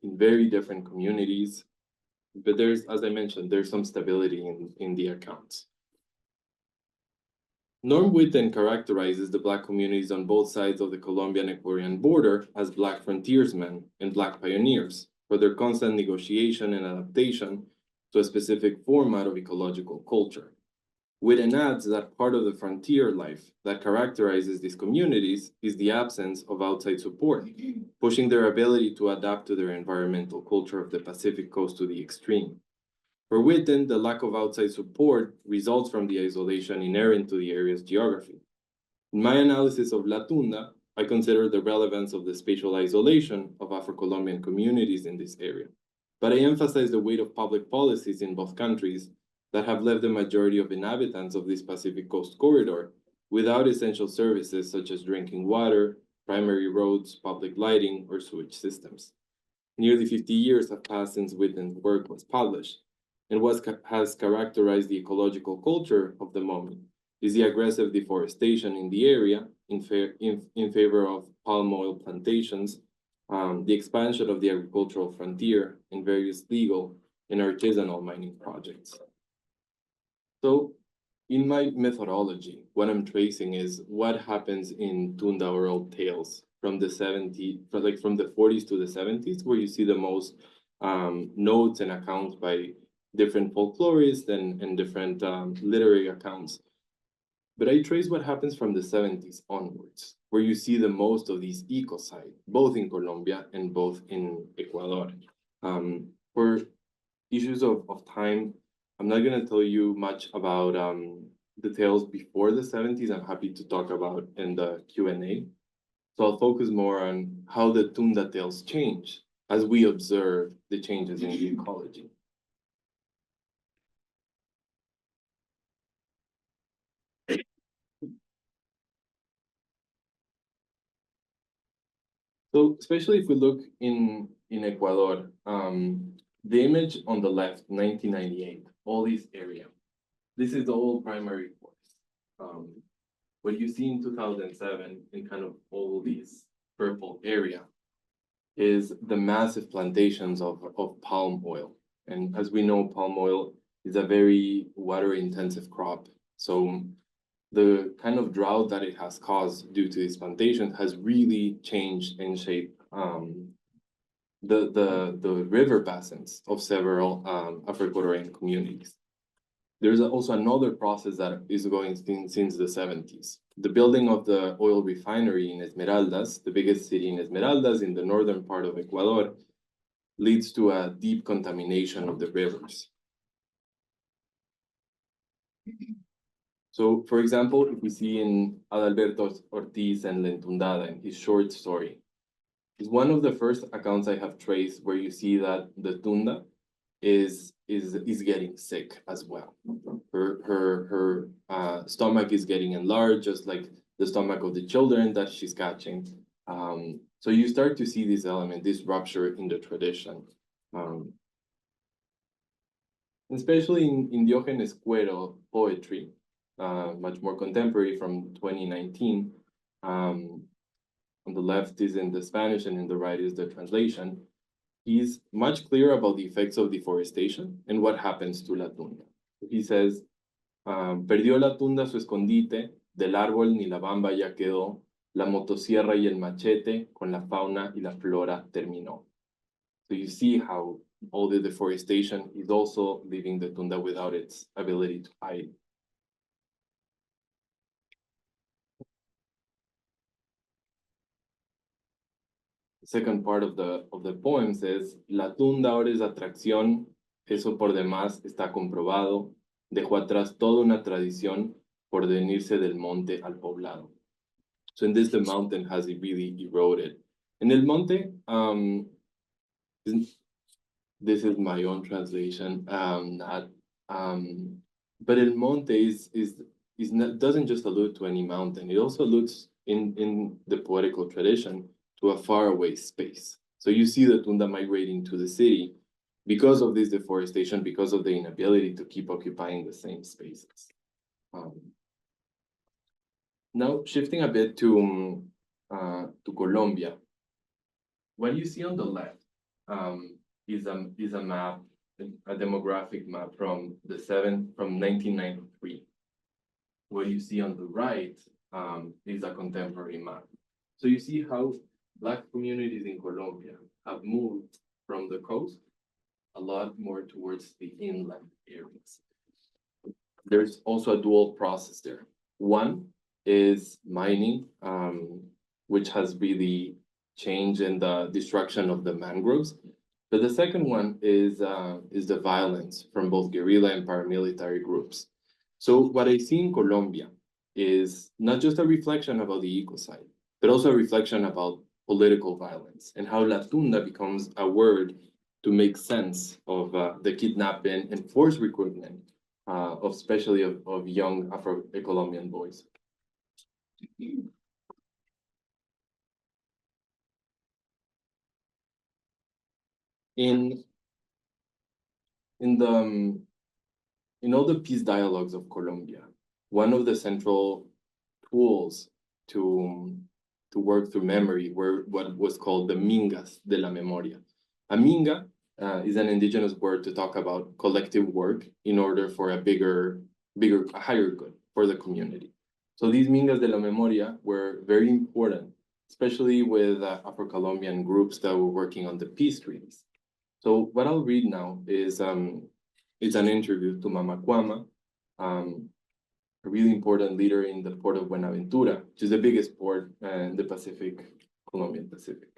in very different communities, but there's, as I mentioned, there's some stability in the accounts. Norm Whitten characterizes the Black communities on both sides of the Colombian-Ecuadorian border as Black frontiersmen and Black pioneers for their constant negotiation and adaptation to a specific format of ecological culture. Whitten adds that part of the frontier life that characterizes these communities is the absence of outside support, pushing their ability to adapt to their environmental culture of the Pacific coast to the extreme. For Whitten, the lack of outside support results from the isolation inherent to the area's geography. In my analysis of La Tunda, I consider the relevance of the spatial isolation of Afro-Colombian communities in this area, but I emphasize the weight of public policies in both countries that have left the majority of inhabitants of this Pacific Coast corridor without essential services such as drinking water, primary roads, public lighting, or sewage systems. Nearly 50 years have passed since Whitten's work was published, and what has characterized the ecological culture of the moment is the aggressive deforestation in the area in favor of palm oil plantations, the expansion of the agricultural frontier, and various legal and artisanal mining projects. So in my methodology, what I'm tracing is what happens in Tunda oral tales from the 40s to the 70s, where you see the most notes and accounts by different folklorists and different literary accounts. But I trace what happens from the 70s onwards, where you see the most of these ecocide, both in Colombia and both in Ecuador. For issues of time, I'm not going to tell you much about the tales before the 70s. I'm happy to talk about in the Q&A. So I'll focus more on how the Tunda tales change as we observe the changes in the ecology. So especially if we look in Ecuador, the image on the left, 1998, all this area, this is all primary forest. What you see in 2007 in kind of all these purple area is the massive plantations of palm oil. And as we know, palm oil is a very water-intensive crop. So the kind of drought that it has caused due to these plantations has really changed and shaped the river basins of several Afro-Ecuadorian communities. There's also another process that is going since the 70s. The building of the oil refinery in Esmeraldas, the biggest city in Esmeraldas in the northern part of Ecuador, leads to a deep contamination of the rivers. So, for example, if we see in Adalberto Ortiz and Lentundada in his short story, it's one of the first accounts I have traced where you see that the tunda is getting sick as well. Her stomach is getting enlarged, just like the stomach of the children that she's catching. So you start to see this element, this rupture in the tradition. Especially in Diógenes Cuero poetry, much more contemporary from 2019. On the left is in the Spanish and in the right is the translation. He's much clearer about the effects of deforestation and what happens to la tunda. He says, perdió la tunda su escondite, del árbol ni la bamba ya quedó, la motosierra y el machete, con la fauna y la flora terminó. So you see how all the deforestation is also leaving the tunda without its ability to hide. The second part of the poem says, la tunda ahora es atracción, eso por demás está comprobado, dejó atrás toda una tradición por venirse del monte al poblado. So in this, the mountain has really eroded. And el monte, this is my own translation, but el monte doesn't just allude to any mountain. It also alludes in the poetical tradition to a faraway space. So you see the tunda migrating to the city because of this deforestation, because of the inability to keep occupying the same spaces. Now, shifting a bit to Colombia, what you see on the left is a map, a demographic map from 1993. What you see on the right is a contemporary map. So you see how Black communities in Colombia have moved from the coast a lot more towards the inland areas. There's also a dual process there. One is mining, which has really changed in the destruction of the mangroves. But the second one is the violence from both guerrilla and paramilitary groups. So what I see in Colombia is not just a reflection about the ecocide, but also a reflection about political violence and how la tunda becomes a word to make sense of the kidnapping and forced recruitment, especially of young Afro-Colombian boys. In all the peace dialogues of Colombia, one of the central tools to work through memory were what was called the mingas de la memoria. A minga is an indigenous word to talk about collective work in order for a higher good for the community. So these mingas de la memoria were very important, especially with Afro-Colombian groups that were working on the peace treaties. So what I'll read now is an interview to Mama Kwama, a really important leader in the port of Buenaventura, which is the biggest port in the Pacific, Colombian Pacific.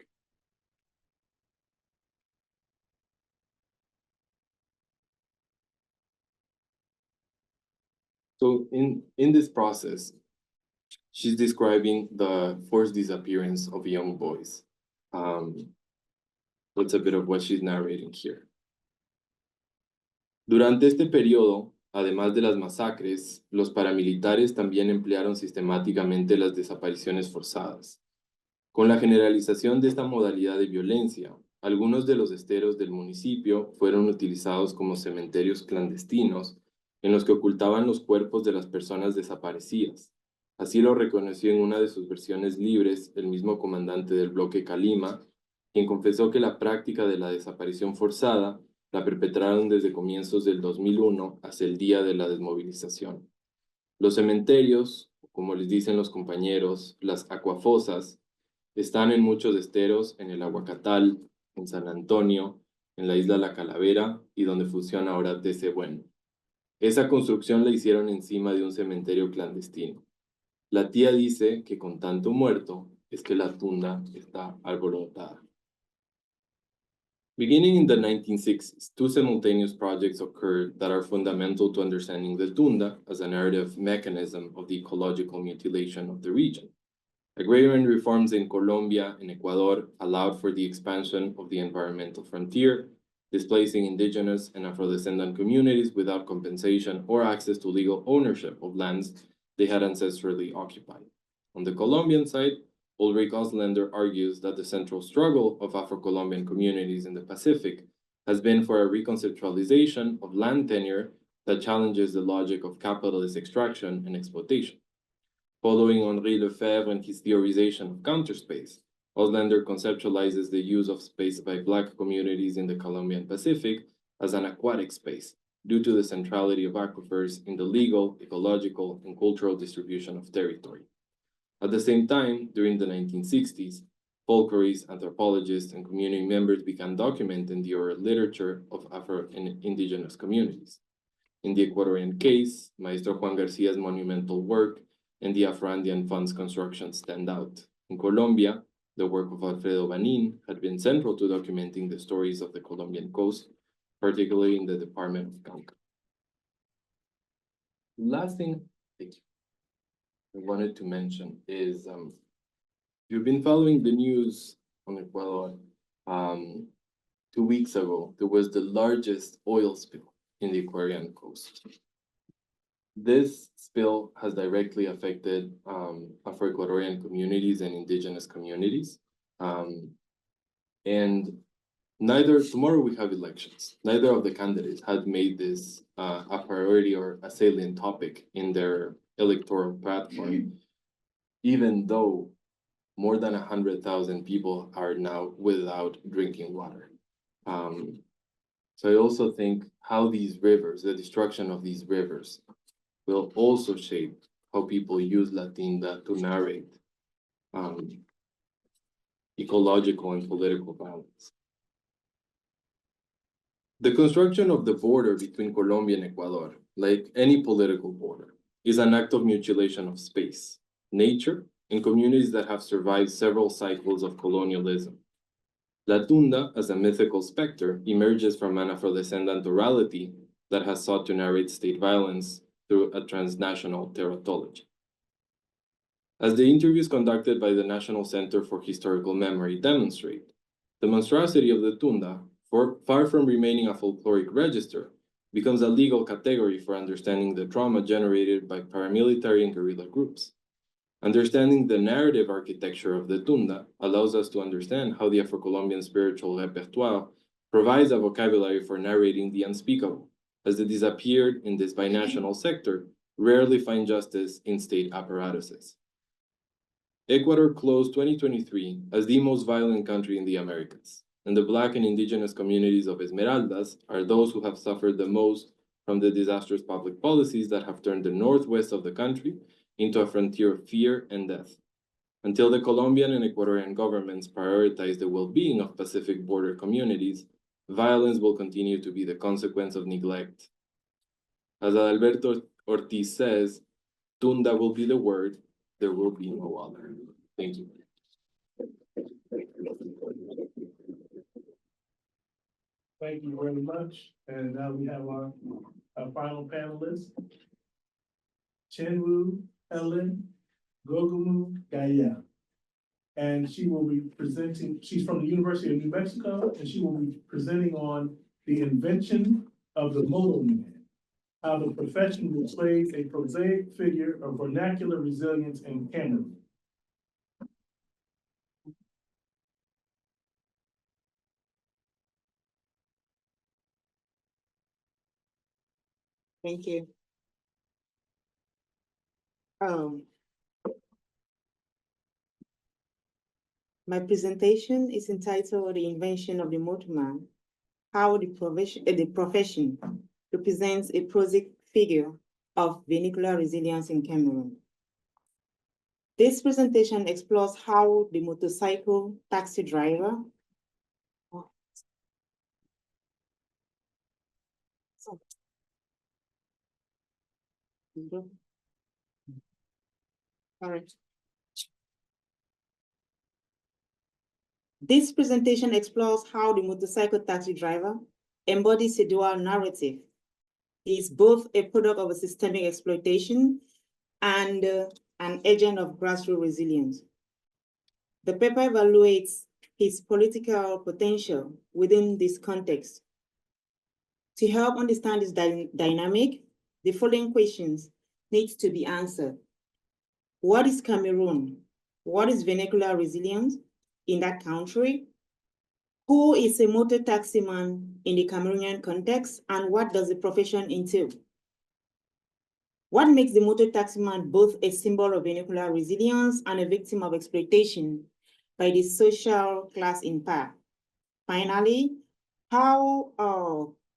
So in this process, she's describing the forced disappearance of young boys. That's a bit of what she's narrating here. Durante este periodo, además de las masacres, los paramilitares también emplearon sistemáticamente las desapariciones forzadas. Con la generalización de esta modalidad de violencia, algunos de los esteros del municipio fueron utilizados como cementerios clandestinos en los que ocultaban los cuerpos de las personas desaparecidas. Así lo reconoció en una de sus versiones libres el mismo comandante del bloque Calima quien confesó que la práctica de la desaparición forzada la perpetraron desde comienzos del 2001 hasta el día de la desmovilización. Los cementerios, como les dicen los compañeros, las acuafosas, están en muchos esteros, en el Aguacatal, en San Antonio, en la isla La Calavera y donde funciona ahora TC Bueno. Esa construcción la hicieron encima de un cementerio clandestino. La tía dice que con tanto muerto es que la tunda está alborotada. Beginning in the 1960s, two simultaneous projects occurred that are fundamental to understanding the tunda as a narrative mechanism of the ecological mutilation of the region. Agrarian reforms in Colombia and Ecuador allowed for the expansion of the environmental frontier, displacing indigenous and Afro-descendant communities without compensation or access to legal ownership of lands they had ancestrally occupied. On the Colombian side, Ulrich Auslander argues that the central struggle of Afro-Colombian communities in the Pacific has been for a reconceptualization of land tenure that challenges the logic of capitalist extraction and exploitation. Following Henri Lefebvre and his theorization of counterspace, Auslander conceptualizes the use of space by Black communities in the Colombian Pacific as an aquatic space, due to the centrality of aquifers in the legal, ecological, and cultural distribution of territory. At the same time, during the 1960s, folklorists, anthropologists, and community members began documenting the oral literature of Afro and indigenous communities. In the Ecuadorian case, Maestro Juan Garcia's monumental work and the Afro-Andean Fund's construction stand out. In Colombia, the work of Alfredo Banin had been central to documenting the stories of the Colombian coast, particularly in the department of Cauca. Last thing I wanted to mention is, you've been following the news on Ecuador. 2 weeks ago, there was the largest oil spill in the Ecuadorian coast. This spill has directly affected Afro-Ecuadorian communities and indigenous communities. And tomorrow we have elections. Neither of the candidates had made this a priority or a salient topic in their electoral platform, even though more than 100,000 people are now without drinking water. So I also think how these rivers, the destruction of these rivers, will also shape how people use Latinda to narrate ecological and political violence. The construction of the border between Colombia and Ecuador, like any political border, is an act of mutilation of space, nature, and communities that have survived several cycles of colonialism. La Tunda, as a mythical specter, emerges from an Afro-descendant orality that has sought to narrate state violence through a transnational teratology. As the interviews conducted by the National Center for Historical Memory demonstrate, the monstrosity of the Tunda, far from remaining a folkloric register, becomes a legal category for understanding the trauma generated by paramilitary and guerrilla groups. Understanding the narrative architecture of the Tunda allows us to understand how the Afro-Colombian spiritual repertoire provides a vocabulary for narrating the unspeakable, as the disappeared in this binational sector rarely find justice in state apparatuses. Ecuador closed 2023 as the most violent country in the Americas, and the Black and indigenous communities of Esmeraldas are those who have suffered the most from the disastrous public policies that have turned the northwest of the country into a frontier of fear and death. Until the Colombian and Ecuadorian governments prioritize the well-being of Pacific border communities, violence will continue to be the consequence of neglect. As Alberto Ortiz says, Tunda will be the word, there will be no other. Thank you. Thank you very much. And now we have our final panelist, Chinwu Helen Gogumu Gaya. And she will be presenting, she's from the University of New Mexico, and she will be presenting on the invention of the modal man, how the profession displays a prosaic figure of vernacular resilience in Cameroon. Thank you. My presentation is entitled The Invention of the Motorman, How the Profession Represents a Prosaic Figure of Vernacular Resilience in Cameroon. This presentation explores how the motorcycle taxi driver All right. This presentation explores how the motorcycle taxi driver embodies a dual narrative. He is both a product of a systemic exploitation and an agent of grassroots resilience. The paper evaluates his political potential within this context. To help understand this dynamic, the following questions need to be answered. What is Cameroon? What is vernacular resilience in that country? Who is a motor taximan in the Cameroonian context, and what does the profession entail? What makes the motor taximan both a symbol of vernacular resilience and a victim of exploitation by the social class in power? Finally, how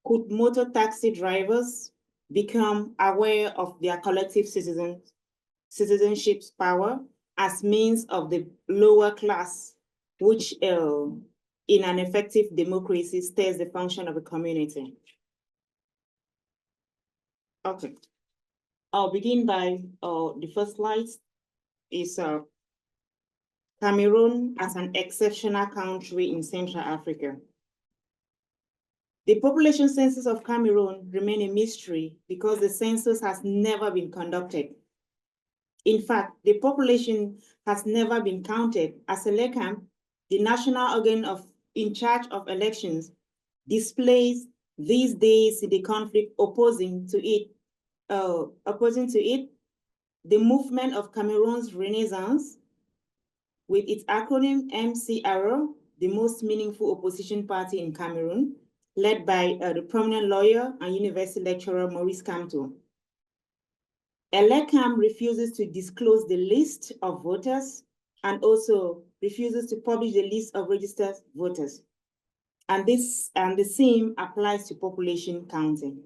could motor taxi drivers become aware of their collective citizenship's power as means of the lower class, which in an effective democracy steers the function of a community? Okay, I'll begin by the first slide is Cameroon as an exceptional country in Central Africa. The population census of Cameroon remains a mystery because the census has never been conducted. In fact, the population has never been counted, as Elecam, the national organ in charge of elections, displays these days in the conflict opposing to it, the movement of Cameroon's Renaissance, with its acronym MCR, the most meaningful opposition party in Cameroon, led by the prominent lawyer and university lecturer Maurice Kamto. Elecam refuses to disclose the list of voters and also refuses to publish the list of registered voters. And the same applies to population counting.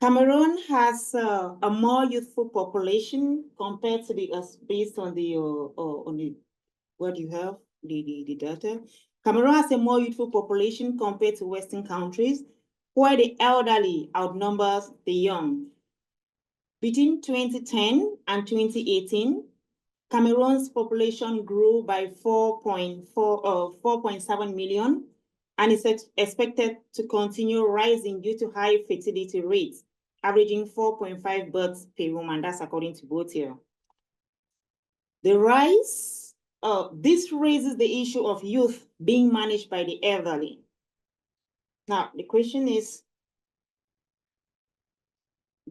Cameroon has a more youthful population compared to based on the what you have, the data. Cameroon has a more youthful population compared to Western countries, where the elderly outnumbers the young. Between 2010 and 2018, Cameroon's population grew by 4.7 million, and is expected to continue rising due to high fertility rates, averaging 4.5 births per woman. That's according to Botier. The rise, this raises the issue of youth being managed by the elderly. Now, the question is,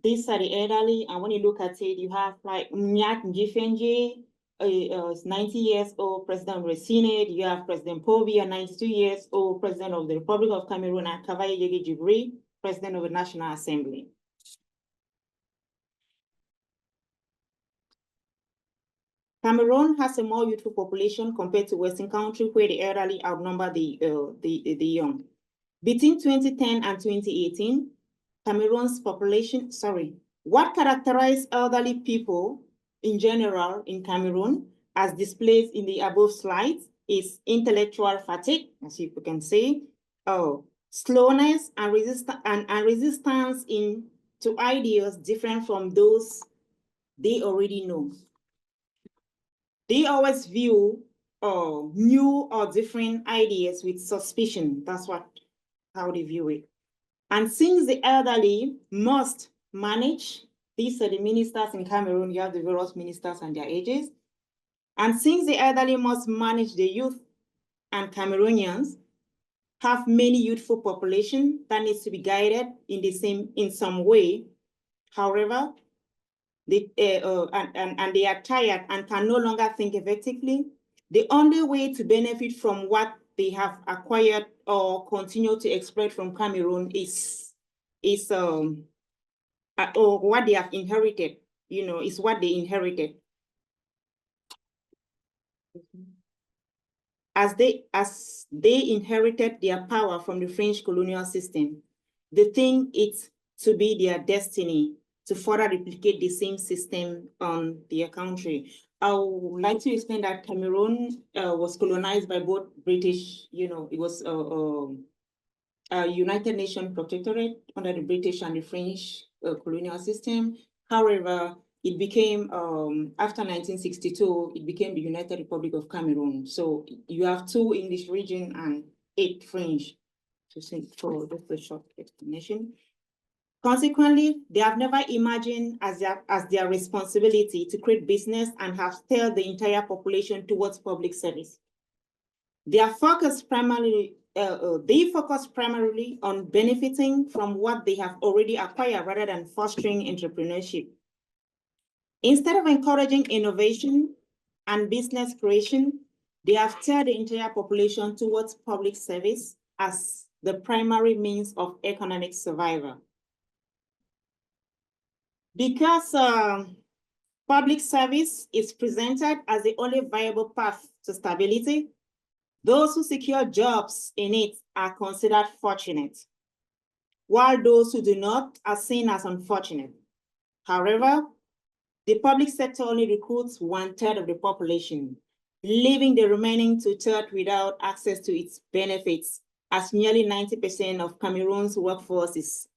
these are the elderly, and when you look at it, you have like Nyak Njifenje, 90 years old, president of the Senate. You have President Pobi, a 92 years old, president of the Republic of Cameroon, and Kavaye Yege Jibri, president of the National Assembly. Cameroon has a more youthful population compared to Western countries, where the elderly outnumber the young. Between 2010 and 2018, Cameroon's population, what characterized elderly people in general in Cameroon, as displayed in the above slides, is intellectual fatigue, as you can see, slowness and resistance to ideas different from those they already know. They always view new or different ideas with suspicion. That's how they view it. And since the elderly must manage, these are the ministers in Cameroon, you have the various ministers and their ages. And since the elderly must manage the youth, and Cameroonians have many youthful population that needs to be guided in some way. However, they are tired and can no longer think effectively. The only way to benefit from what they have acquired or continue to exploit from Cameroon or what they have inherited is what they inherited. As they inherited their power from the French colonial system, they think it to be their destiny to further replicate the same system on their country. I would like to explain that Cameroon was colonized by both British, it was a United Nations protectorate under the British and the French colonial system. However, it became, after 1962, it became the United Republic of Cameroon. So you have 2 English region and 8 French, for just a short explanation. Consequently, they have never imagined as their responsibility to create business and have steered the entire population towards public service. They focus primarily on benefiting from what they have already acquired rather than fostering entrepreneurship. Instead of encouraging innovation and business creation, they have steered the entire population towards public service as the primary means of economic survival. Because public service is presented as the only viable path to stability, those who secure jobs in it are considered fortunate, while those who do not are seen as unfortunate. However, the public sector only recruits 1/3 of the population, leaving the remaining 2/3 without access to its benefits, as nearly 90% of Cameroon's workforce is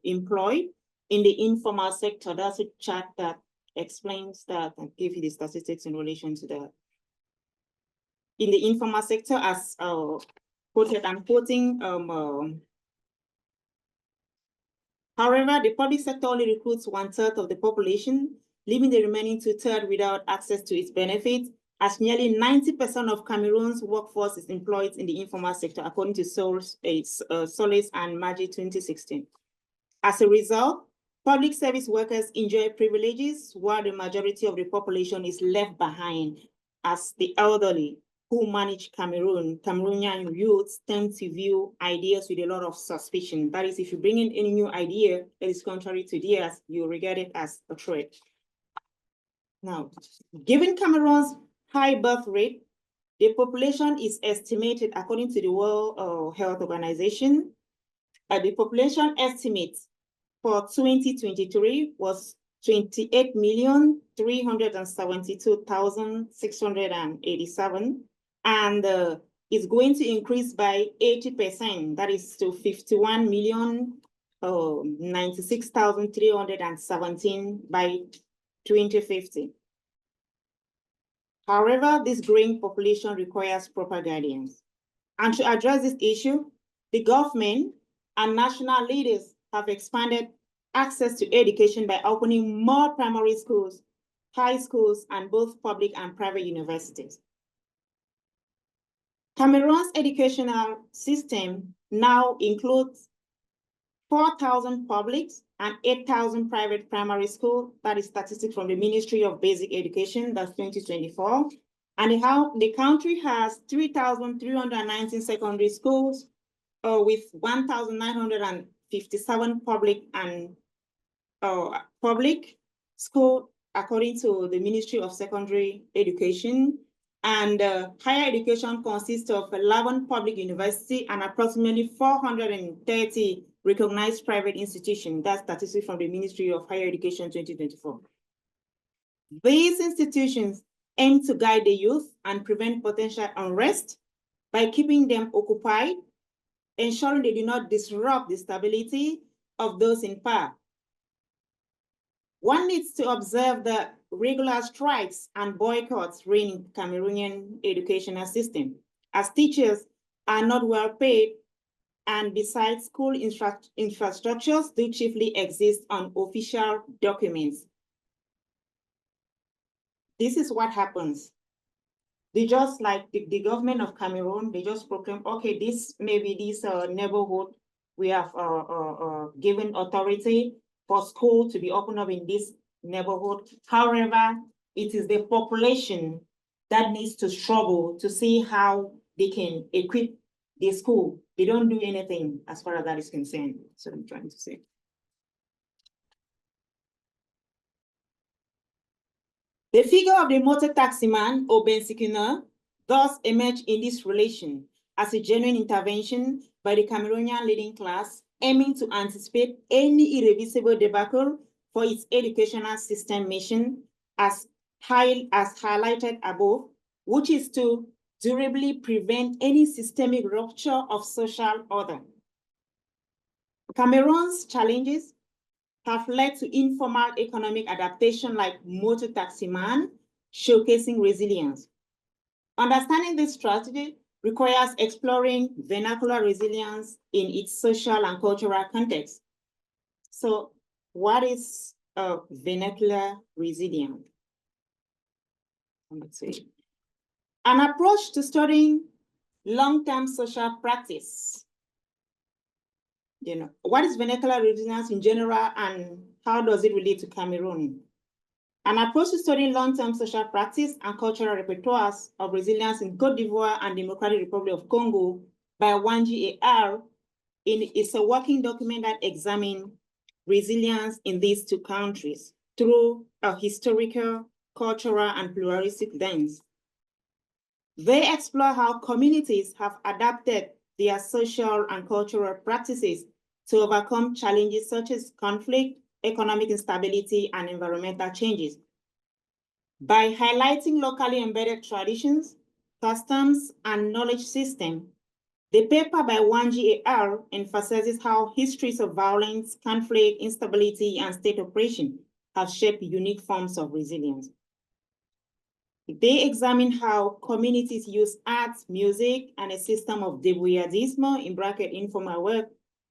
employed in the informal sector. That's a chart that explains that and give you the statistics in relation to that. In the informal sector, as quoted, I'm quoting, however, the public sector only recruits 1/3 of the population, leaving the remaining 2/3 without access to its benefits, as nearly 90% of Cameroon's workforce is employed in the informal sector, according to Solis and Maggi 2016. As a result, public service workers enjoy privileges, while the majority of the population is left behind, as the elderly who manage Cameroonian youths tend to view ideas with a lot of suspicion. That is, if you bring in any new idea that is contrary to theirs, you regard it as a threat. Now, given Cameroon's high birth rate, the population is estimated, according to the World Health Organization, the population estimate for 2023 was 28,372,687, and is going to increase by 80%, that is to 51,096,317 by 2050. However, this growing population requires proper guidance. And to address this issue, the government and national leaders have expanded access to education by opening more primary schools, high schools, and both public and private universities. Cameroon's educational system now includes 4,000 public and 8,000 private primary schools. That is statistics from the Ministry of Basic Education, that's 2024. And the country has 3,319 secondary schools with 1,957 public and public school, according to the Ministry of Secondary Education. And higher education consists of 11 public universities and approximately 430 recognized private institutions. That's statistics from the Ministry of Higher Education 2024. These institutions aim to guide the youth and prevent potential unrest by keeping them occupied, ensuring they do not disrupt the stability of those in power. One needs to observe the regular strikes and boycotts reigning Cameroonian educational system, as teachers are not well paid, and besides, school infrastructures do chiefly exist on official documents. This is what happens. They just, like the government of Cameroon, they just proclaim, okay, this maybe this neighborhood, we have given authority for school to be opened up in this neighborhood. However, it is the population that needs to struggle to see how they can equip the school. They don't do anything as far as that is concerned. That's what I'm trying to say. The figure of the motor taximan or bensikina thus emerged in this relation as a genuine intervention by the Cameroonian leading class aiming to anticipate any irreversible debacle for its educational system mission as highlighted above, which is to durably prevent any systemic rupture of social order. Cameroon's challenges have led to informal economic adaptation like motor taximan, showcasing resilience. Understanding this strategy requires exploring vernacular resilience in its social and cultural context. So what is vernacular resilience? Let's see. An approach to studying long-term social practice. You know, what is vernacular resilience in general and how does it relate to Cameroon? An approach to studying long-term social practice and cultural repertoires of resilience in Côte d'Ivoire and Democratic Republic of Congo by Wanji et al. Is a working document that examines resilience in these two countries through a historical, cultural, and pluralistic lens. They explore how communities have adapted their social and cultural practices to overcome challenges such as conflict, economic instability, and environmental changes. By highlighting locally embedded traditions, customs, and knowledge systems, the paper by Wanji et al. Emphasizes how histories of violence, conflict, instability, and state oppression have shaped unique forms of resilience. They examine how communities use arts, music, and a system of débrouillardisme, in bracket informal work,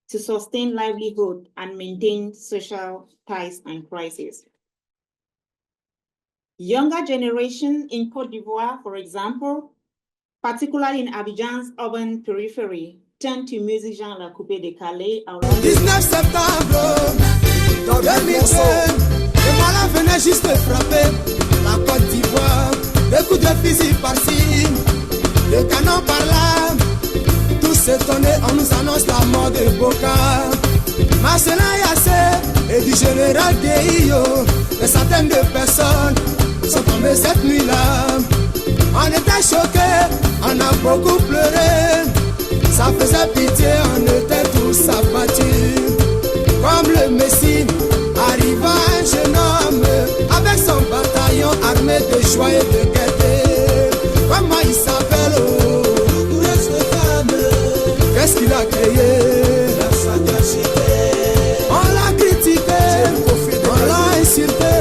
to sustain livelihood and maintain social ties and crises. Younger generation in Côte d'Ivoire, for example, particularly in Abidjan's urban periphery, turn to music genre coupé décalé. 19 septembre, dans 2002, le malin venait juste de frapper la Côte d'Ivoire. Des coups de fusil par-ci, des canons par-là. Tous étonnés, on nous annonce la mort de Boca. Marcelin Yassé et du général Guéhillo. Des centaines de personnes sont tombées cette nuit-là. On était choqués, on a beaucoup pleuré. Ça faisait pitié, on était tous abattus. Comme le Messie, arriva un jeune homme avec son bataillon armé de joie et de gaieté. Comment il s'appelle? Qu'est-ce qu'il a créé? La sagacité. On l'a critiqué, on l'a insulté.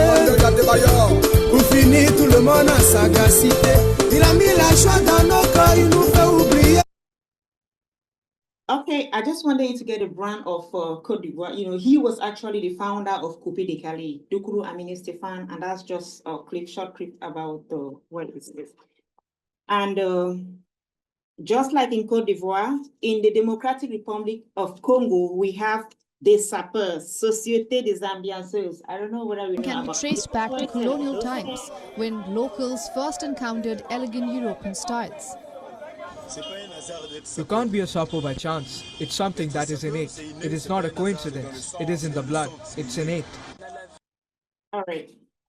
Pour finir, tout le monde a sagacité. Il a mis la joie dans nos cœurs, il nous fait oublier. Okay, I just wanted you to get a brand of Côte d'Ivoire. You know, he was actually the founder of Coupé Décalé, Doukourou Amine Stéphane, and that's just a short clip about what is this. And just like in Côte d'Ivoire, in the Democratic Republic of Congo, we have des sapeurs, Société des ambianceurs. I don't know whether we know can be about traced back to colonial times when locals first encountered elegant European styles. You can't be a Sapo by chance. It's something that is innate. It is not a coincidence. It is in the blood. It's innate. All right.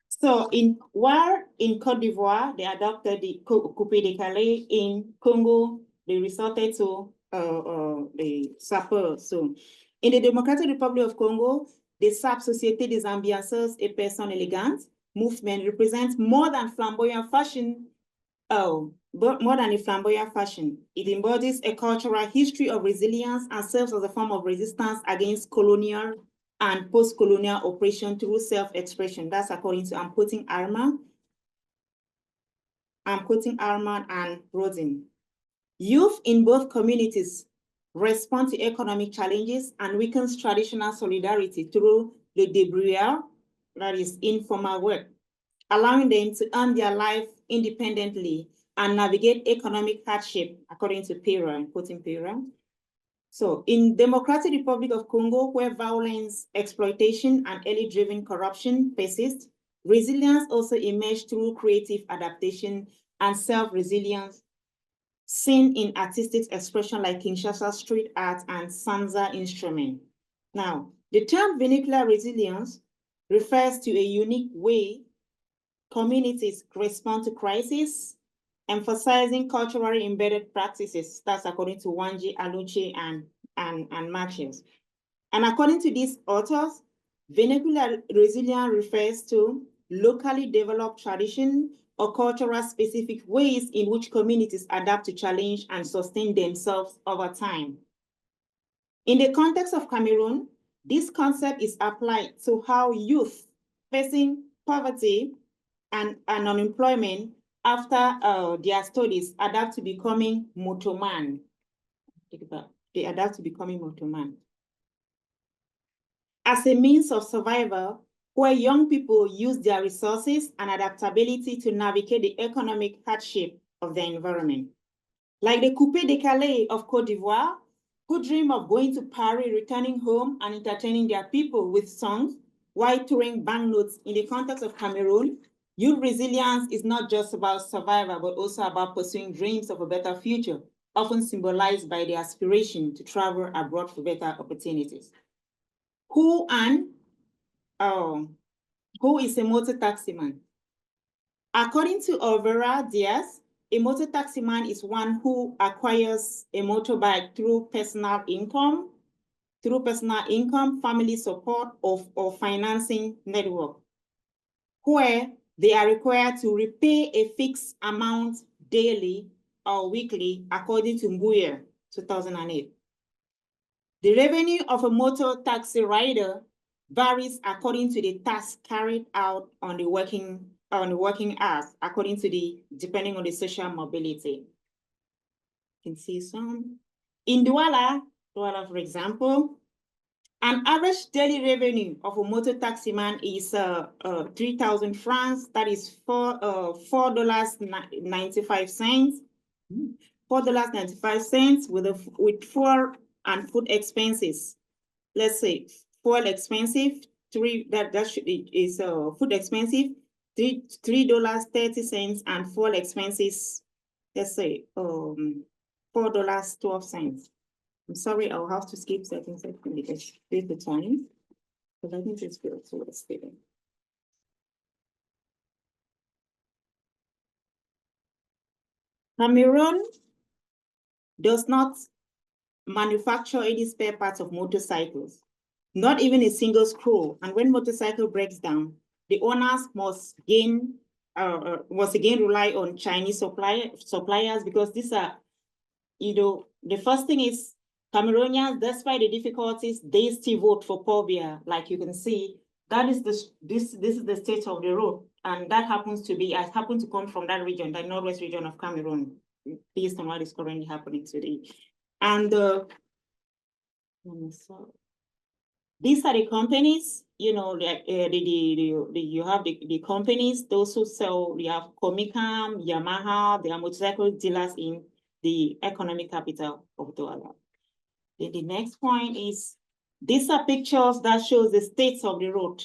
So in Côte d'Ivoire, they adopted the Coupé Décalé. In Congo, they resorted to the sapeurs. So in the Democratic Republic of Congo, the SAP, Société des ambianceurs et personnes élégantes movement represents more than flamboyant fashion. But more than a flamboyant fashion, it embodies a cultural history of resilience and serves as a form of resistance against colonial and post-colonial oppression through self-expression. That's according to Ampoting Armand and Rosen. Youth in both communities respond to economic challenges and weakens traditional solidarity through the débrouillard, that is informal work, allowing them to earn their life independently and navigate economic hardship, according to Pera, quoting Pera. So in Democratic Republic of Congo, where violence, exploitation, and elite-driven corruption persist, resilience also emerged through creative adaptation and self-resilience, seen in artistic expression like Kinshasa street art and Sanza instrument. Now, the term vernacular resilience refers to a unique way communities respond to crisis, emphasizing culturally embedded practices. That's according to Wanji, Aluche, and Martians. And according to these authors, vernacular resilience refers to locally developed tradition or cultural specific ways in which communities adapt to challenge and sustain themselves over time. In the context of Cameroon, this concept is applied to how youth facing poverty and unemployment after their studies adapt to becoming motoman. They adapt to becoming motoman. As a means of survival, where young people use their resources and adaptability to navigate the economic hardship of their environment. Like the Coupé Décalé of Côte d'Ivoire, who dream of going to Paris, returning home and entertaining their people with songs while touring banknotes. In the context of Cameroon, youth resilience is not just about survival, but also about pursuing dreams of a better future, often symbolized by the aspiration to travel abroad for better opportunities. Who is a motor taximan? According to Olvera Diaz, a motor taximan is one who acquires a motorbike through personal income, family support, or financing network, where they are required to repay a fixed amount daily or weekly, according to Nguyen, 2008. The revenue of a motor taxi rider varies according to the task carried out on the working hours, depending on the social mobility. You can see some. In Douala, for example, an average daily revenue of a motor taximan is 3,000 francs. That is $4.95. $4.95 with fuel and food expenses. Let's say fuel expensive, food expensive, $3.30, and fuel expenses, let's say $4.12. I'm sorry, I'll have to skip certain sections because there's the time. But I think it's good to stay. Cameroon does not manufacture any spare parts of motorcycles, not even a single screw. And when motorcycle breaks down, the owners must again rely on Chinese suppliers, because these are, the first thing is Cameroonians, despite the difficulties, they still vote for Pobia. Like you can see, that is this is the state of the road, and that happens to be, I happen to come from that region, the northwest region of Cameroon, based on what is currently happening today. And these are the companies, you have the companies, those who sell, you have Comicam, Yamaha, they are motorcycle dealers in the economic capital of Douala. Then the next point is, these are pictures that shows the states of the road.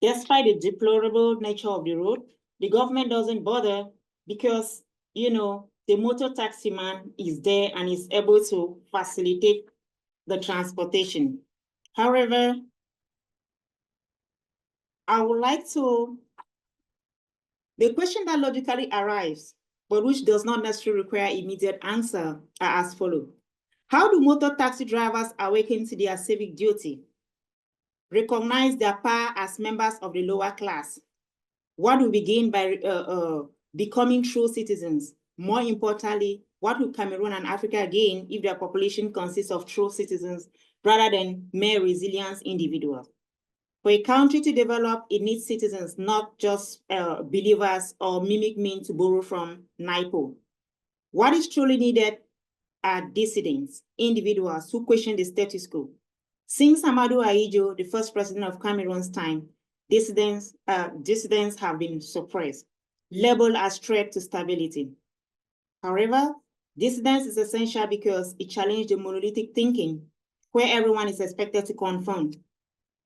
Despite the deplorable nature of the road, the government doesn't bother because, the motor taxi man is there and is able to facilitate the transportation. However, I would like to, the question that logically arrives, but which does not necessarily require immediate answer, are as follows. How do motor taxi drivers awaken to their civic duty? Recognize their power as members of the lower class? What will we gain by becoming true citizens? More importantly, what will Cameroon and Africa gain if their population consists of true citizens rather than mere resilient individuals? For a country to develop, it needs citizens, not just believers or mimic mean, to borrow from NIPO. What is truly needed are dissidents, individuals who question the status quo. Since Amadou Ahidjo, the first president of Cameroon's time, dissidents have been suppressed, labeled as threat to stability. However, dissidence is essential because it challenges the monolithic thinking, where everyone is expected to conform.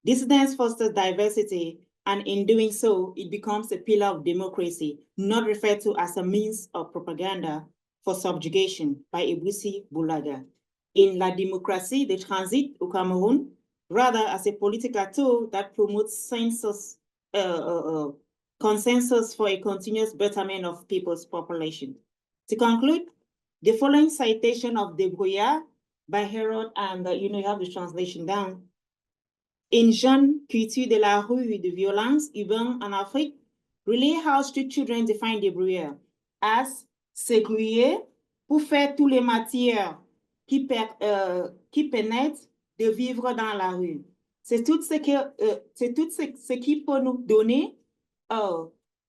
Dissidence fosters diversity, and in doing so, it becomes a pillar of democracy, not referred to as a means of propaganda for subjugation by Ebussi Bulaga. In La Démocratie de Transit au Cameroun, rather as a political tool that promotes census consensus for a continuous betterment of people's population. To conclude, the following citation of De Bruyere by Harold, and you have the translation down. Une jeune culture de la rue et de violence urbaine en Afrique, relay how street children define De Bruyere as se grouiller pour faire toutes les matières qui permettent de vivre dans la rue. C'est tout ce qui peut nous donner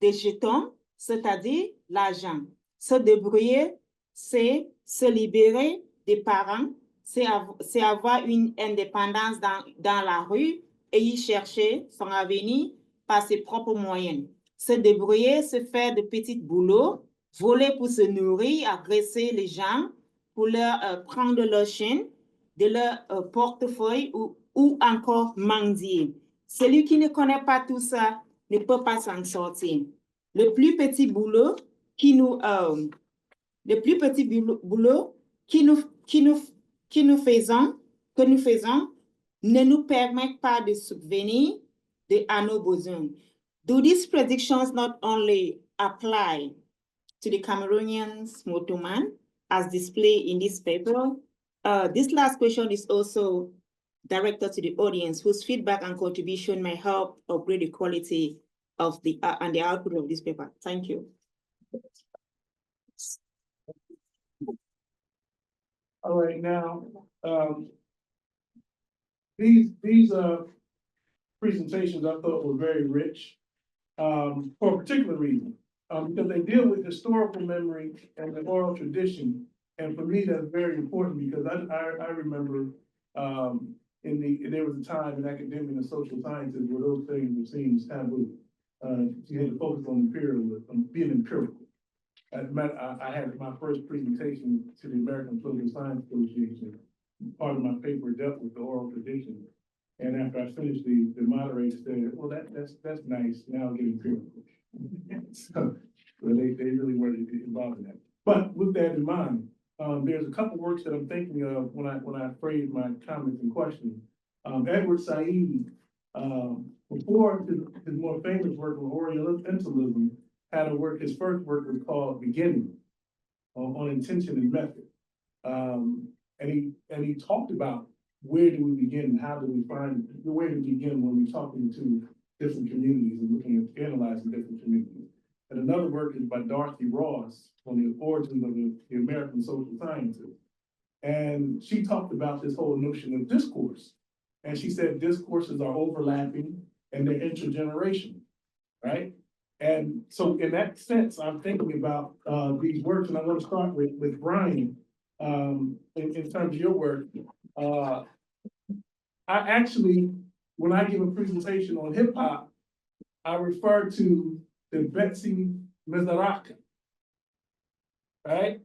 des jetons, c'est-à-dire l'argent. Se débrouiller, c'est se libérer des parents, c'est avoir une indépendance dans la rue et y chercher son avenir par ses propres moyens. Se débrouiller, se faire de petits boulots, voler pour se nourrir, agresser les gens pour leur prendre leur chaîne, de leur portefeuille ou encore mendier. Celui qui ne connaît pas tout ça ne peut pas s'en sortir. Le plus petit boulot que nous faisons ne nous permet pas de subvenir à nos besoins. Do these predictions not only apply to the Cameroonians motorman as displayed in this paper? This last question is also directed to the audience, whose feedback and contribution may help upgrade the quality of the and the output of this paper. Thank you. All right, now, these presentations I thought were very rich for a particular reason, because they deal with historical memory and the oral tradition. And for me, that's very important because I remember there was a time in academia and social sciences where those things were seen as taboo. You had to focus on imperialism, being empirical. I had my first presentation to the American Social Science Association. Part of my paper dealt with the oral tradition. And after I finished, the moderator said, well, that's nice, now get empirical. So they really weren't involved in that. But with that in mind, there's a couple works that I'm thinking of when I phrase my comments and questions. Edward Said, before his more famous work on Orientalism, had his first work was called Beginning, on intention and method. And he talked about where do we begin, how do we find the way to begin when we're talking to different communities and looking at analyzing different communities. And another work is by Dorothy Ross on the origins of the American social sciences. And she talked about this whole notion of discourse. And she said discourses are overlapping and they're intergenerational, right? And so in that sense, I'm thinking about these works, and I want to start with Brian in terms of your work. I actually, when I give a presentation on hip hop, I refer to the Betsy Mizaraka, right?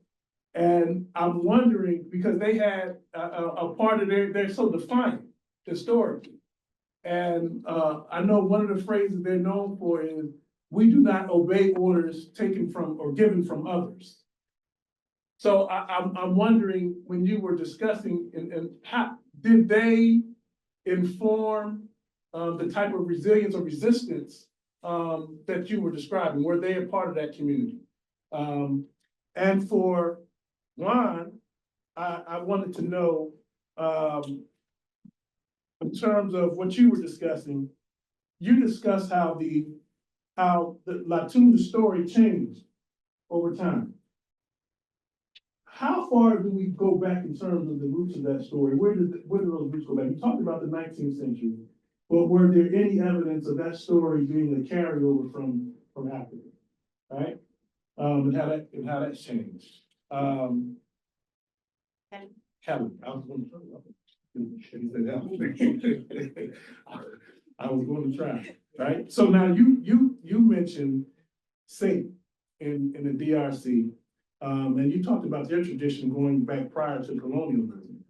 And I'm wondering, because they had a part of they're so defiant historically. And I know one of the phrases they're known for is, we do not obey orders taken from or given from others. So I'm wondering, when you were discussing, and how did they inform the type of resilience or resistance that you were describing? Were they a part of that community? And for Juan, I wanted to know, in terms of what you were discussing, you discussed how the Latuna story changed over time. How far do we go back in terms of the roots of that story? Where do those roots go back? You talked about the 19th century, but were there any evidence of that story being a carryover from Africa, right? And how that's changed. Helen, I was going to I was going to try, right? So now you mentioned SAIT in the DRC, and you talked about their tradition going back prior to colonialism.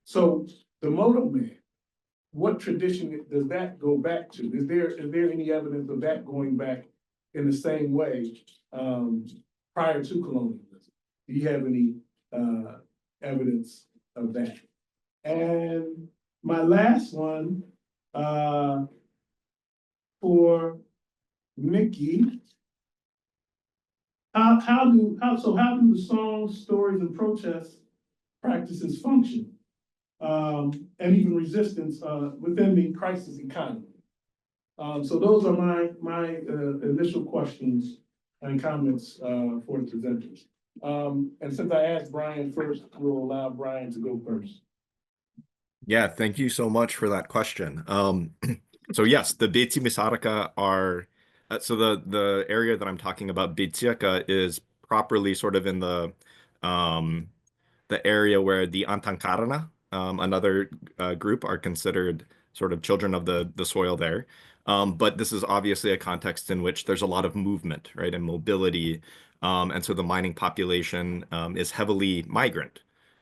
So the Moto Man, what tradition does that go back to? Is there any evidence of that going back in the same way prior to colonialism? Do you have any evidence of that? And my last one for Mickey, how do the songs, stories, and protests practices function, and even resistance within the crisis economy? So those are my initial questions and comments for the presenters. And since I asked Brian first, we'll allow Brian to go first. Yeah, thank you so much for that question. So yes, the Beti Misaraka are, so the area that I'm talking about, Betsiaka, is properly sort of in the area where the Antankarana, another group, are considered sort of children of the soil there. But this is obviously a context in which there's a lot of movement, right, and mobility. And so the mining population is heavily migrant.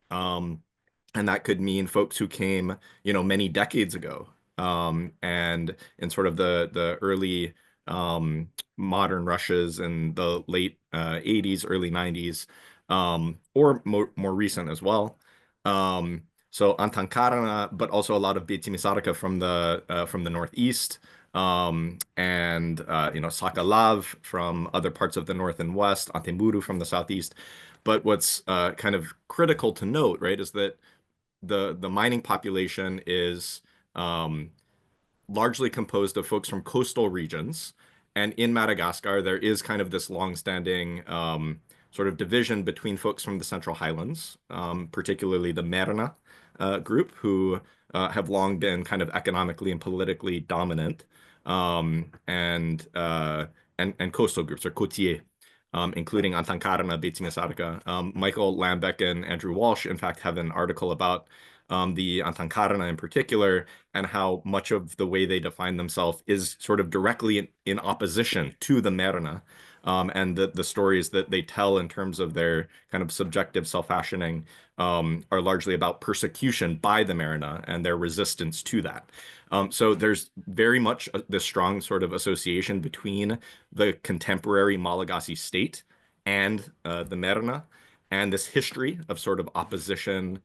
And that could mean folks who came, many decades ago, and in sort of the early modern rushes in the late 80s, early 90s, or more recent as well. So Antankarana, but also a lot of Beti Misaraka from the northeast, and Sakalav from other parts of the north and west, Antemburu from the southeast. But what's kind of critical to note, right, is that the mining population is largely composed of folks from coastal regions. And in Madagascar, there is kind of this longstanding sort of division between folks from the Central Highlands, particularly the Merna group, who have long been kind of economically and politically dominant, and coastal groups, or côtier, including Antankarana, Beti Misaraka. Michael Lambeck and Andrew Walsh, in fact, have an article about the Antankarana in particular, and how much of the way they define themselves is sort of directly in opposition to the Merna, and the stories that they tell in terms of their kind of subjective self-fashioning are largely about persecution by the Merna and their resistance to that. So there's very much this strong sort of association between the contemporary Malagasy state and the Merna, and this history of sort of opposition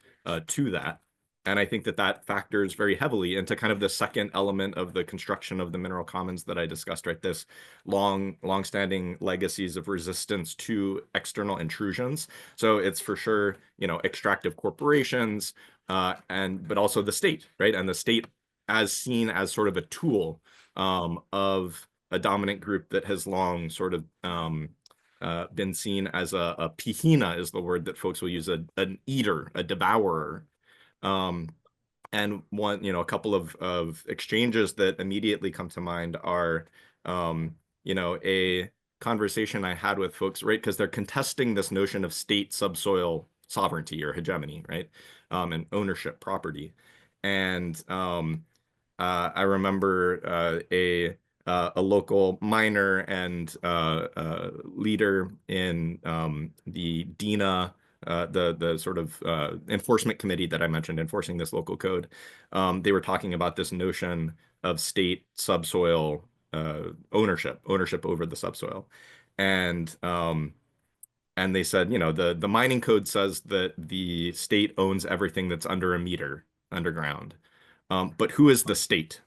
to that. And I think that factors very heavily into kind of the second element of the construction of the mineral commons that I discussed, right? This long-standing legacies of resistance to external intrusions. So it's for sure, extractive corporations, but also the state, right? And the state as seen as sort of a tool of a dominant group that has long sort of been seen as a pihina, is the word that folks will use, an eater, a devourer. And a couple of exchanges that immediately come to mind are, a conversation I had with folks, right? Because they're contesting this notion of state subsoil sovereignty or hegemony, right? And ownership, property. And I remember a local miner and leader in the DINA, the sort of enforcement committee that I mentioned, enforcing this local code. They were talking about this notion of state subsoil ownership over the subsoil. And they said, the mining code says that the state owns everything that's under a meter underground. But who is the state?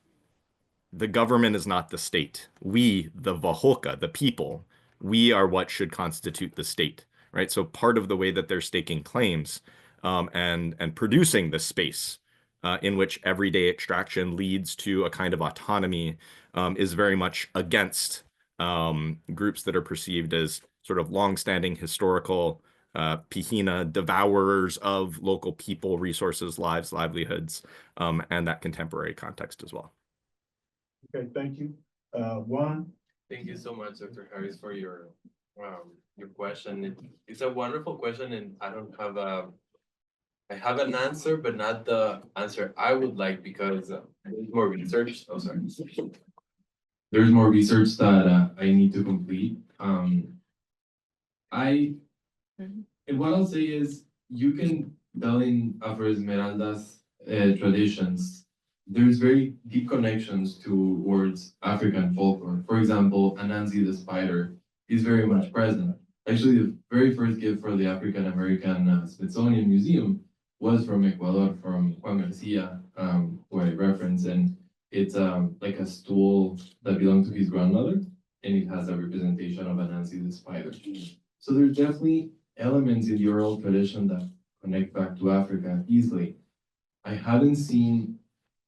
The government is not the state. We, the Vahoka, the people, we are what should constitute the state, right? So part of the way that they're staking claims and producing this space in which everyday extraction leads to a kind of autonomy is very much against groups that are perceived as sort of longstanding historical pihina, devourers of local people, resources, lives, livelihoods, and that contemporary context as well. Okay, thank you. Juan? Thank you so much, Dr. Harris, for your question. It's a wonderful question, and I have an answer, but not the answer I would like, because there's more research. Oh, sorry. There's more research that I need to complete. And what I'll say is, you can tell in Afro Esmeralda's traditions, there's very deep connections towards African folklore. For example, Anansi the spider is very much present. Actually, the very first gift for the African American Smithsonian Museum was from Ecuador, from Juan Garcia, who I reference, and it's like a stool that belonged to his grandmother. and it has a representation of Anansi the spider. So there's definitely elements in the oral tradition that connect back to Africa easily. I haven't seen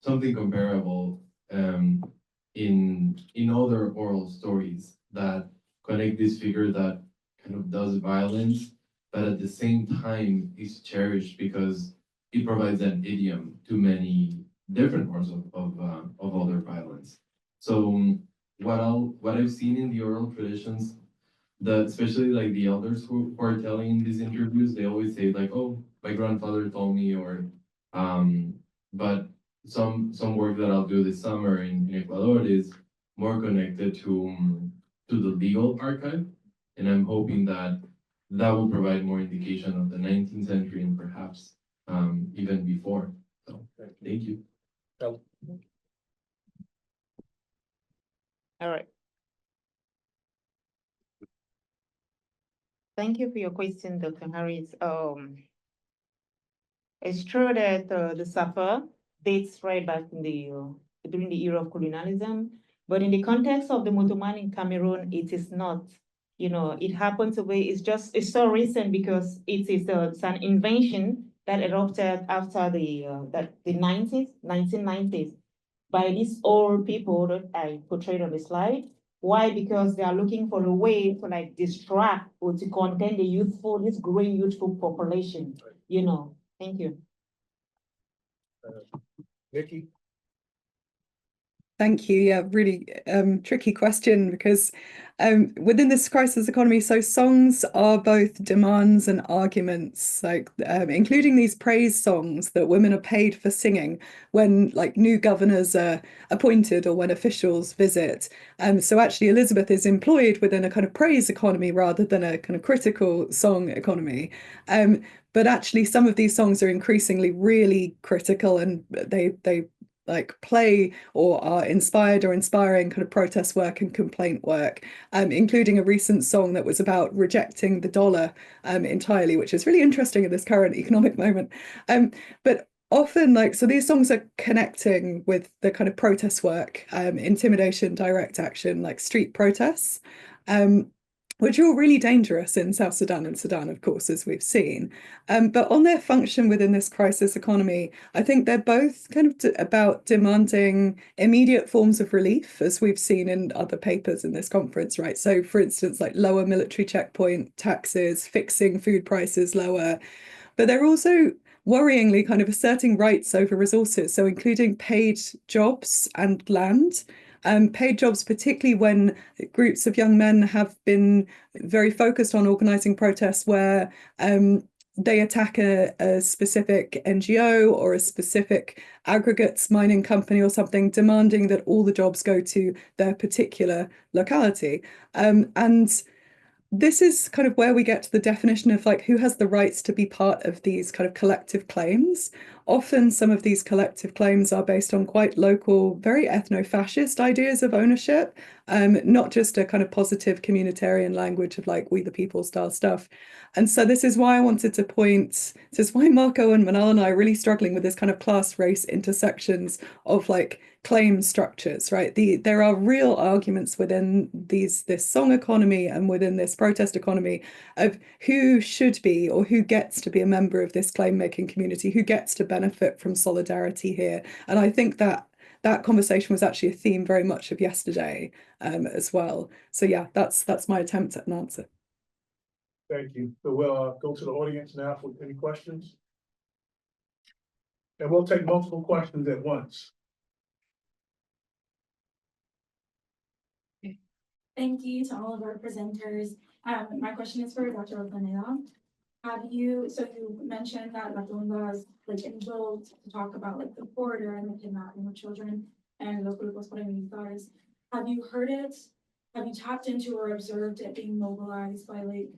something comparable in other oral stories that connect this figure that kind of does violence, but at the same time is cherished because it provides an idiom to many different forms of other violence. So what I've seen in the oral traditions, especially like the elders who are telling these interviews, they always say like, "Oh, my grandfather told me," or but some work that I'll do this summer in Ecuador is more connected to the legal archive, and I'm hoping that that will provide more indication of the 19th century and perhaps even before. So thank you. All right. Thank you for your question, Dr. Harris. It's true that the Safa dates right back in during the era of colonialism, but in the context of the Motoman in Cameroon, it is not. You know, it happens the way it's so recent because it's an invention that erupted after the 1990s, by these old people that I portrayed on the slide. Why? Because they are looking for a way to like distract or to contain this growing youthful population. You know. Thank you. Nikki? Thank you. Yeah, really tricky question because within this crisis economy, so songs are both demands and arguments, like including these praise songs that women are paid for singing when like new governors are appointed or when officials visit. So actually Elizabeth is employed within a kind of praise economy rather than a kind of critical song economy. But actually some of these songs are increasingly really critical, and they like play or are inspired or inspiring kind of protest work and complaint work, including a recent song that was about rejecting the dollar entirely, which is really interesting in this current economic moment. But often so these songs are connecting with the kind of protest work, intimidation, direct action, like street protests, which are all really dangerous in South Sudan and Sudan, of course, as we've seen. But on their function within this crisis economy, I think they're both kind of about demanding immediate forms of relief, as we've seen in other papers in this conference, right? So, for instance, like lower military checkpoint taxes, fixing food prices lower. But they're also worryingly kind of asserting rights over resources, so including paid jobs and land. Paid jobs, particularly when groups of young men have been very focused on organising protests where they attack a specific NGO or a specific aggregates mining company or something, demanding that all the jobs go to their particular locality. And this is kind of where we get to the definition of like who has the rights to be part of these kind of collective claims. Often some of these collective claims are based on quite local, very ethno-fascist ideas of ownership, not just a kind of positive communitarian language of like we the people style stuff. And so this is why I wanted to this is why Marco and Manal and I are really struggling with this kind of class race intersections of like claim structures, right? There are real arguments within this song economy and within this protest economy of who should be or who gets to be a member of this claim making community, who gets to benefit from solidarity here. And I think that conversation was actually a theme very much of yesterday as well. So yeah, that's my attempt at an answer. Thank you. So we'll go to the audience now for any questions. And we'll take multiple questions at once. Thank you to all of our presenters. My question is for Dr. Okanela. So you mentioned that Latunga is like invoked to talk about like the border and the kidnapping of children and los grupos paramilitares. Have you heard it? Have you tapped into or observed it being mobilized by like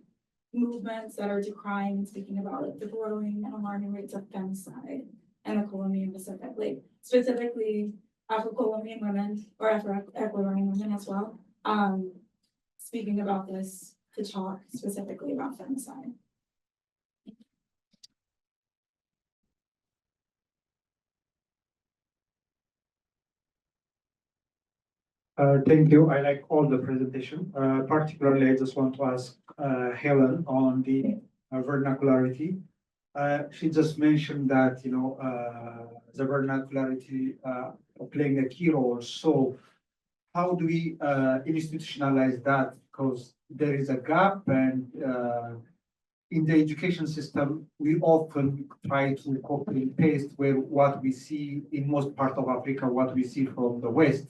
movements that are decrying and speaking about like the growing and alarming rates of femicide in the Colombian Pacific, like specifically Afro-Colombian women or Afro-Ecuadorian women as well, speaking about this to talk specifically about femicide? Thank you. I like all the presentation. Particularly, I just want to ask Helen on the vernacularity. She just mentioned that, the vernacularity playing a key role. So how do we institutionalize that? Because there is a gap, and in the education system, we often try to copy and paste where what we see in most part of Africa, what we see from the West.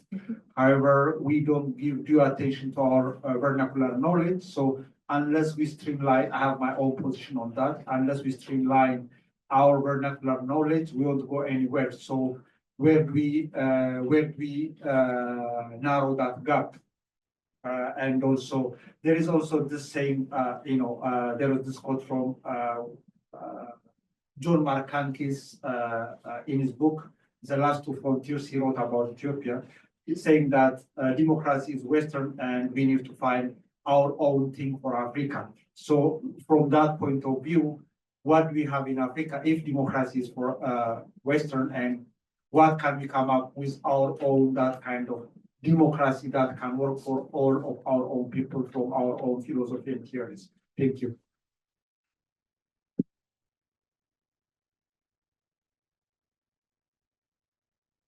However, we don't give due attention to our vernacular knowledge. So unless we streamline, I have my own position on that, unless we streamline our vernacular knowledge, we won't go anywhere. So where do we narrow that gap? And also, there is also the same, there was this quote from John Markankis in his book, The Last Two Frontiers, he wrote about Ethiopia. He's saying that democracy is Western and we need to find our own thing for Africa. So from that point of view, what we have in Africa, if democracy is for Western, and what can we come up with our own, that kind of democracy that can work for all of our own people from our own philosophy and theories. Thank you.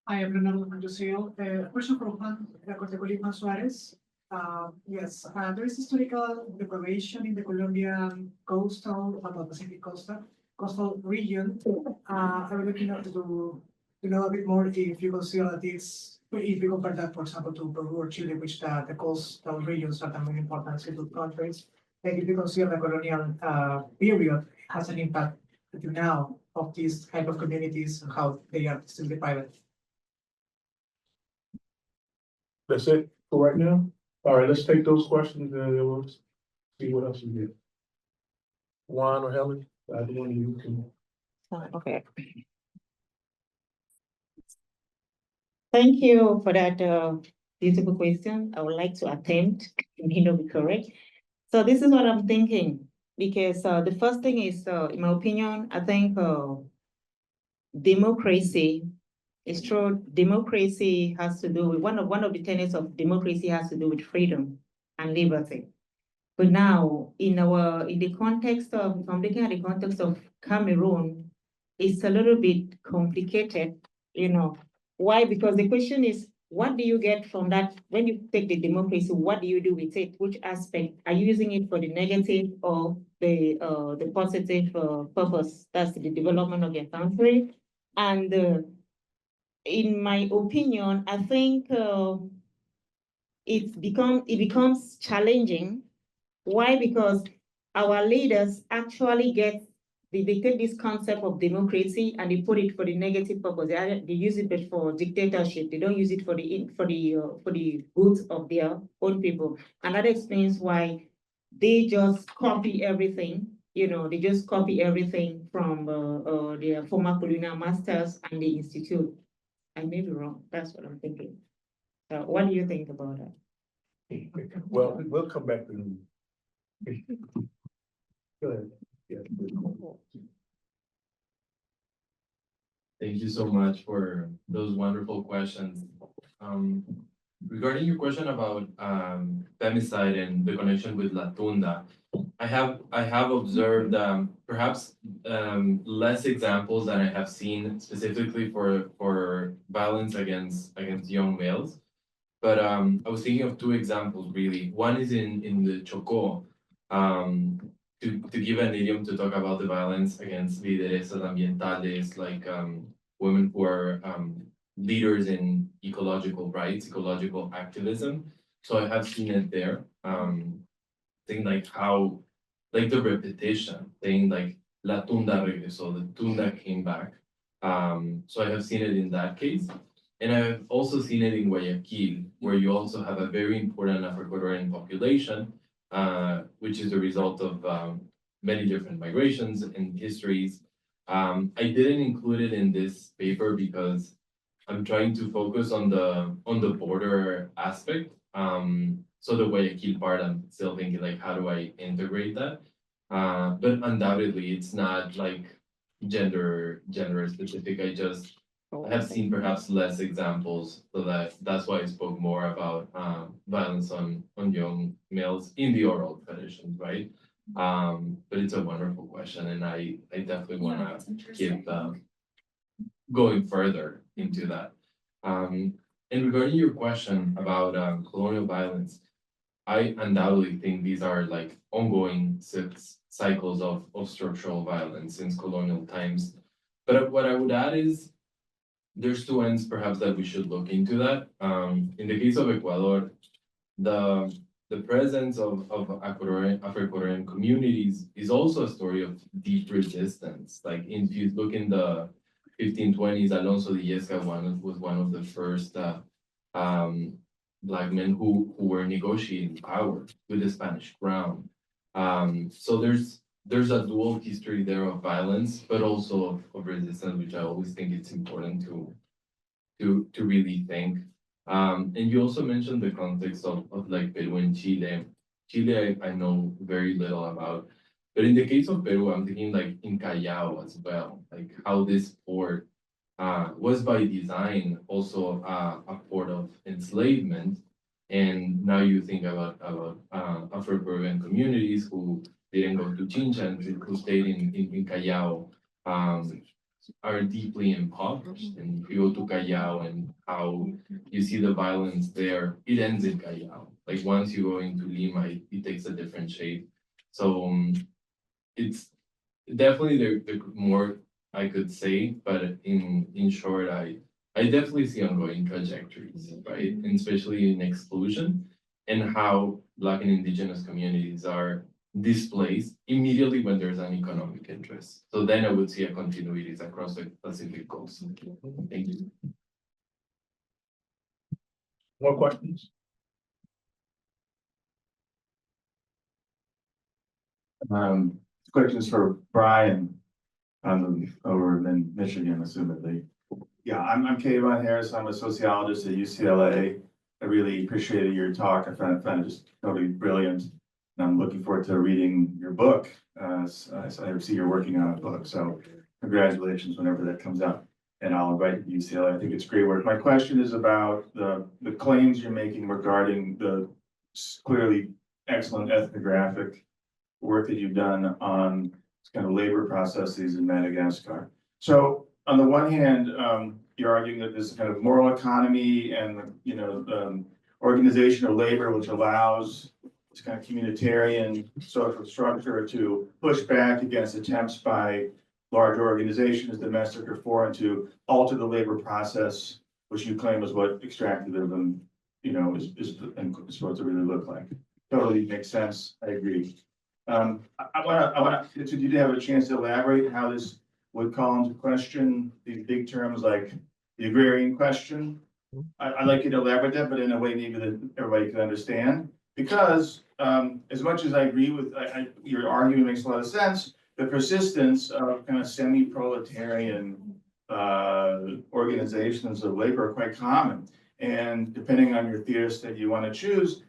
Hi, everyone. Good to see you. Question for Juan Suarez. Yes, there is historical deprivation in the Colombian coastal, about Pacific coastal region. I'm looking to know a bit more if you consider that it's, if you compare that, for example, to Peru or Chile, which the coastal regions are the main important settled countries, like if you consider the colonial period has an impact until now of these type of communities and how they are still deprived. That's it for right now. All right, let's take those questions and then we'll see what else we get. Juan or Helen, either one of you can. Okay. Thank you for that beautiful question. I would like to attempt to be correct. So this is what I'm thinking, because the first thing is, in my opinion, I think democracy is true. Democracy has to do with one of the tenets of democracy has to do with freedom and liberty. But now, in the context of, if I'm looking at the context of Cameroon, it's a little bit complicated, Why? Because the question is, what do you get from that? When you take the democracy, what do you do with it? Which aspect? Are you using it for the negative or the positive purpose? That's the development of your country. And in my opinion, I think it becomes challenging. Why? Because our leaders actually they take this concept of democracy and they put it for the negative purpose. They use it for dictatorship. They don't use it for the good of their own people. And that explains why they just copy everything. They just copy everything from their former colonial masters and the institute. I may be wrong. That's what I'm thinking. What do you think about that? Well, we'll come back to you. Go ahead. Yeah. Thank you so much for those wonderful questions. Regarding your question about femicide and the connection with La Tunda, I have observed perhaps less examples than I have seen specifically for violence against young males. But I was thinking of two examples really. One is in the Chocó, to give an idiom to talk about the violence against lideresas ambientales, like women who are leaders in ecological rights, ecological activism. So I have seen it there. Saying like how, like the repetition, saying like La Tunda regresó, the Tunda came back. So I have seen it in that case. And I've also seen it in Guayaquil, where you also have a very important Afro-Ecuadorian population, which is a result of many different migrations and histories. I didn't include it in this paper because I'm trying to focus on the border aspect. So the Guayaquil part, I'm still thinking like, how do I integrate that? But undoubtedly, it's not like gender specific. I just I have seen perhaps less examples, so that's why I spoke more about violence on young males in the oral traditions, right? But it's a wonderful question, and I definitely want to keep going further into that. And regarding your question about colonial violence, I undoubtedly think these are like ongoing cycles of structural violence since colonial times. But what I would add is there's two ends perhaps that we should look into that. In the case of Ecuador, the presence of Afro-Ecuadorian communities is also a story of deep resistance. Like if you look in the 1520s, Alonso de Illescas was one of the first Black men who were negotiating power with the Spanish crown. So there's a dual history there of violence, but also of resistance, which I always think it's important to really think. And you also mentioned the context of like Peru and Chile. Chile, I know very little about, but in the case of Peru, I'm thinking like in Callao as well, like how this port was by design also a port of enslavement. And now you think about Afro-Peruvian communities who didn't go to Chincha and who stayed in Callao, are deeply impoverished. And if you go to Callao and how you see the violence there, it ends in Callao. Like once you go into Lima, it takes a different shape. So it's definitely there more I could say, but in short, I definitely see ongoing trajectories, right? And especially in exclusion and how Black and Indigenous communities are displaced immediately when there's an economic interest. So then I would see a continuity across the Pacific coast. Thank you. More questions? Questions for Brian over in Michigan, assumedly. Yeah, I'm Kayvon Harris. I'm a sociologist at UCLA. I really appreciated your talk. I found it just totally brilliant. And I'm looking forward to reading your book. So I see you're working on a book. So congratulations whenever that comes out. And I'll invite you to UCLA. I think it's great work. My question is about the claims you're making regarding the clearly excellent ethnographic work that you've done on kind of labor processes in Madagascar. So on the one hand, you're arguing that there's a kind of moral economy and organization of labor which allows this kind of communitarian social structure to push back against attempts by large organizations, domestic or foreign, to alter the labor process, which you claim is what extractivism, is supposed to really look like. Totally makes sense. I agree. I want to, you have a chance to elaborate how this would call into question these big terms like the agrarian question. I'd like you to elaborate that, but in a way maybe that everybody can understand. Because as much as I agree with your argument makes a lot of sense, the persistence of kind of semi-proletarian organizations of labor are quite common. And depending on your theorist that you want to choose,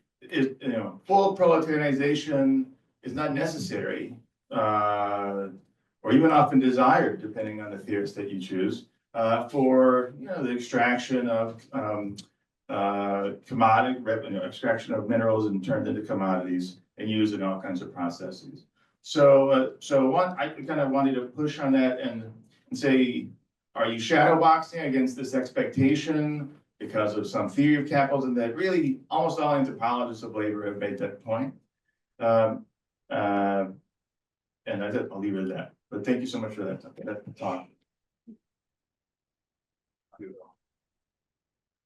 full proletarianization is not necessary, or even often desired, depending on the theorist that you choose, for the extraction of commodity revenue, extraction of minerals and turned into commodities and used in all kinds of processes. So I kind of wanted to push on that and say, are you shadowboxing against this expectation because of some theory of capitalism that really almost all anthropologists of labor have made that point? And I'll leave it at that. But thank you so much for that talk.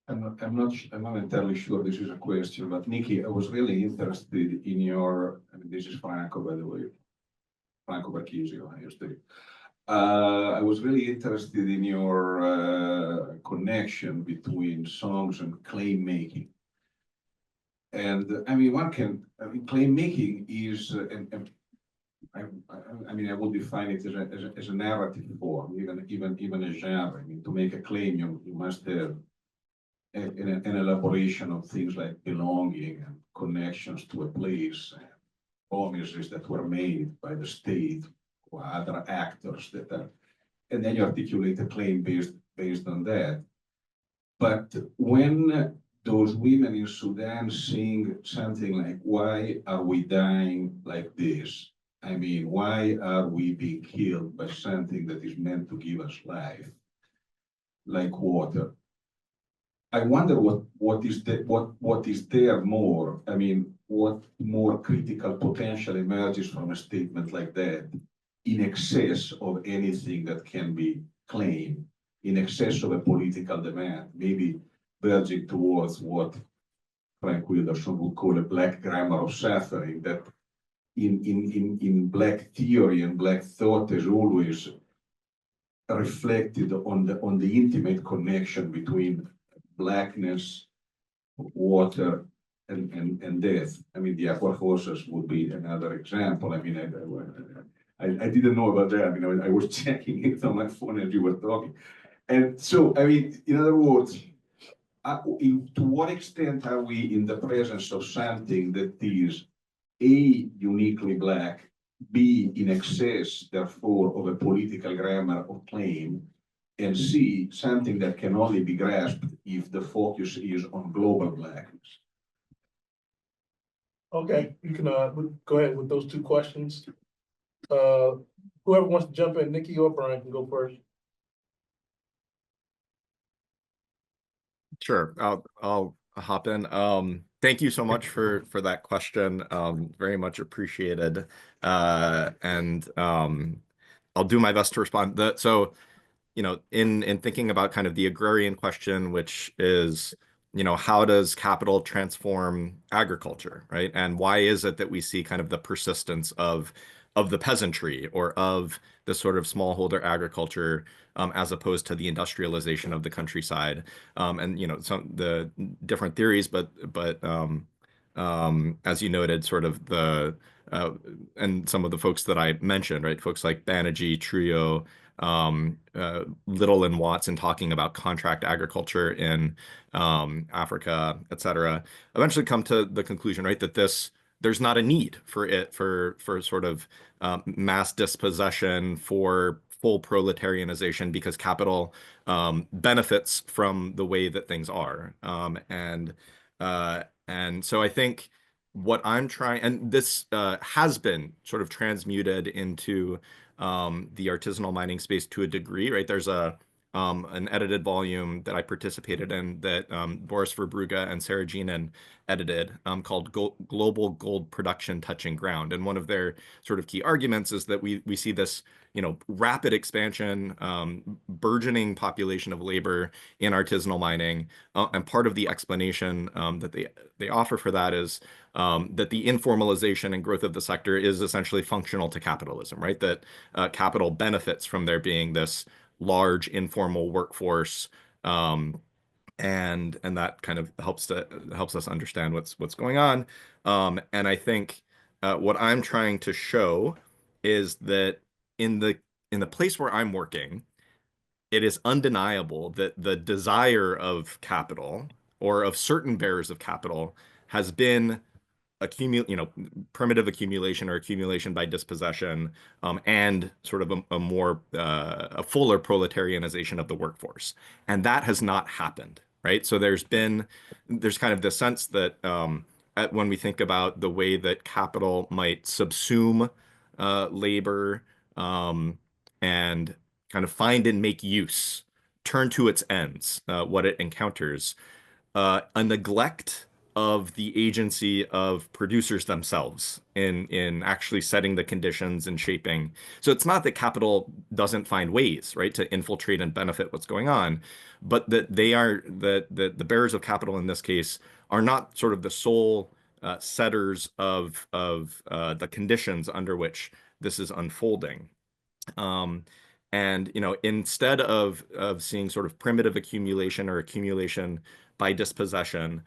I'm not entirely sure this is a question, but Nikki, I was really interested in your, this is Franco, by the way, Franco Barchesio, I used to. I was really interested in your connection between songs and claim making. And claim making is, I would define it as a narrative form, even a genre. To make a claim, you must have an elaboration of things like belonging and connections to a place, and promises that were made by the state or other actors and then you articulate a claim based based on that. But when those women in Sudan sing something like, why are we dying like this? I mean, why are we being killed by something that is meant to give us life, like water? I wonder what is there more? I mean, what more critical potential emerges from a statement like that in excess of anything that can be claimed, in excess of a political demand, maybe verging towards what Frank Wilderson would call a black grammar of suffering, that in black theory and black thought is always reflected on the intimate connection between blackness, water, and death. I mean, the aqua horses would be another example. I mean, I didn't know about that. I mean, I was checking it on my phone as you were talking. And so, I mean, in other words, to what extent are we in the presence of something that is A, uniquely black, B, in excess, therefore, of a political grammar of claim, and C, something that can only be grasped if the focus is on global blackness? Okay, you can go ahead with those two questions. Whoever wants to jump in, Nikki or Brian can go first. Sure, I'll hop in. Thank you so much for that question. Very much appreciated. And I'll do my best to respond. So, you know, in thinking about kind of the agrarian question, which is, you know, how does capital transform agriculture, right? And why is it that we see kind of the persistence of the peasantry or of the sort of smallholder agriculture as opposed to the industrialization of the countryside? And you know, some the different theories, but as you noted, sort of and some of the folks that I mentioned, right? Folks like Banerjee, Trujillo, Little and Watson talking about contract agriculture in Africa, et cetera, eventually come to the conclusion, right, that there's not a need for sort of mass dispossession, for full proletarianization, because capital benefits from the way that things are. And so I think what I'm trying, and this has been sort of transmuted into the artisanal mining space to a degree, right? There's an edited volume that I participated in that Boris Verbrugge and Sarah Jeanin edited called Global Gold Production Touching Ground. And one of their sort of key arguments is that we see this, you know, rapid expansion, burgeoning population of labor in artisanal mining. And part of the explanation that they offer for that is that the informalization and growth of the sector is essentially functional to capitalism, right? That capital benefits from there being this large informal workforce, and that kind of helps us understand what's going on. And I think what I'm trying to show is that in the place where I'm working, it is undeniable that the desire of capital, or of certain bearers of capital, has been primitive accumulation or accumulation by dispossession, and sort of a fuller proletarianization of the workforce. And that has not happened, right? So there's kind of this sense that when we think about the way that capital might subsume labor, and kind of find and make use, turn to its ends, what it encounters, a neglect of the agency of producers themselves in actually setting the conditions and shaping. So it's not that capital doesn't find ways, right, to infiltrate and benefit what's going on, but that the bearers of capital in this case are not sort of the sole setters of the conditions under which this is unfolding. And you know, instead of seeing sort of primitive accumulation or accumulation by dispossession,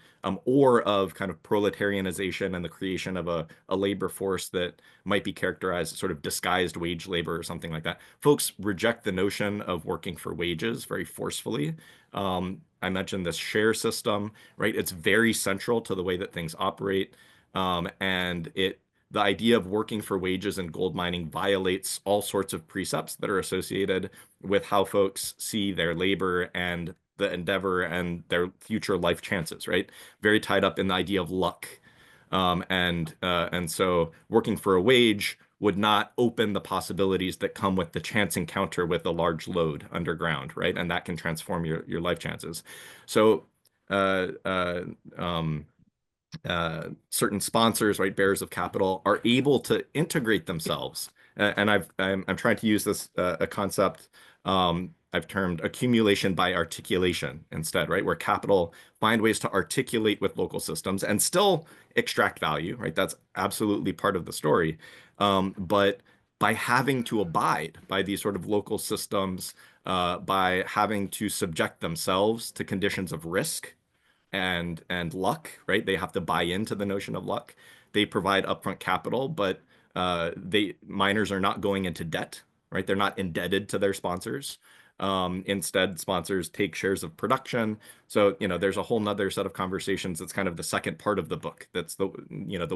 or of kind of proletarianization and the creation of a labor force that might be characterized as sort of disguised wage labor or something like that, folks reject the notion of working for wages very forcefully. I mentioned this share system, right? It's very central to the way that things operate, and it the idea of working for wages in gold mining violates all sorts of precepts that are associated with how folks see their labor and the endeavor and their future life chances, right? Very tied up in the idea of luck. And so working for a wage would not open the possibilities that come with the chance encounter with a large load underground, right? And that can transform your life chances. So certain sponsors, right, bearers of capital, are able to integrate themselves. And I'm trying to use this a concept I've termed accumulation by articulation instead, right? Where capital find ways to articulate with local systems and still extract value, right? That's absolutely part of the story. But by having to abide by these sort of local systems, by having to subject themselves to conditions of risk and luck, right? They have to buy into the notion of luck. They provide upfront capital, but miners are not going into debt, right? They're not indebted to their sponsors. Instead, sponsors take shares of production. So, there's a whole nother set of conversations. That's kind of the second part of the book. That's the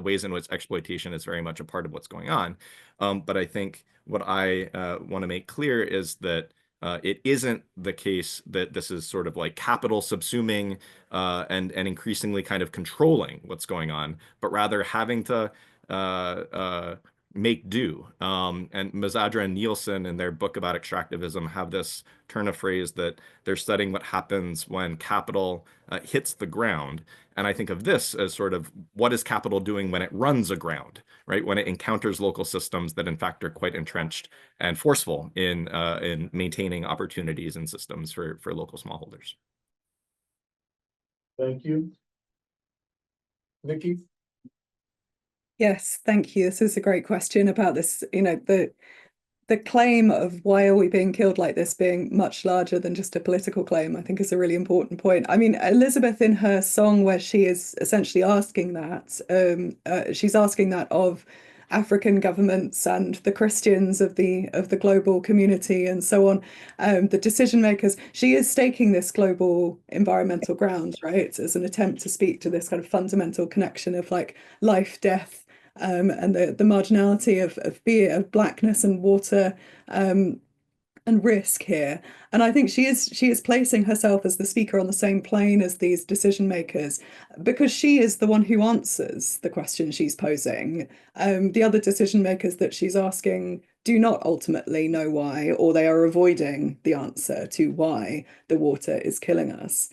ways in which exploitation is very much a part of what's going on. But I think what I want to make clear is that it isn't the case that this is sort of like capital subsuming and increasingly kind of controlling what's going on, but rather having to make do. And Mazadra and Nielsen in their book about extractivism have this turn of phrase that they're studying what happens when capital hits the ground. And I think of this as sort of what is capital doing when it runs aground, right? When it encounters local systems that in fact are quite entrenched and forceful in maintaining opportunities and systems for local smallholders. Thank you. Nikki? Yes, thank you. This is a great question about this, the claim of why are we being killed like this being much larger than just a political claim, I think is a really important point. I mean, Elizabeth in her song where she is essentially asking that, she's asking that of African governments and the Christians of the global community and so on, the decision makers. She is staking this global environmental ground, right, as an attempt to speak to this kind of fundamental connection of like life, death, and the marginality of blackness and water and risk here. And I think she is placing herself as the speaker on the same plane as these decision makers, because she is the one who answers the question she's posing. The other decision makers that she's asking do not ultimately know why, or they are avoiding the answer to why the water is killing us.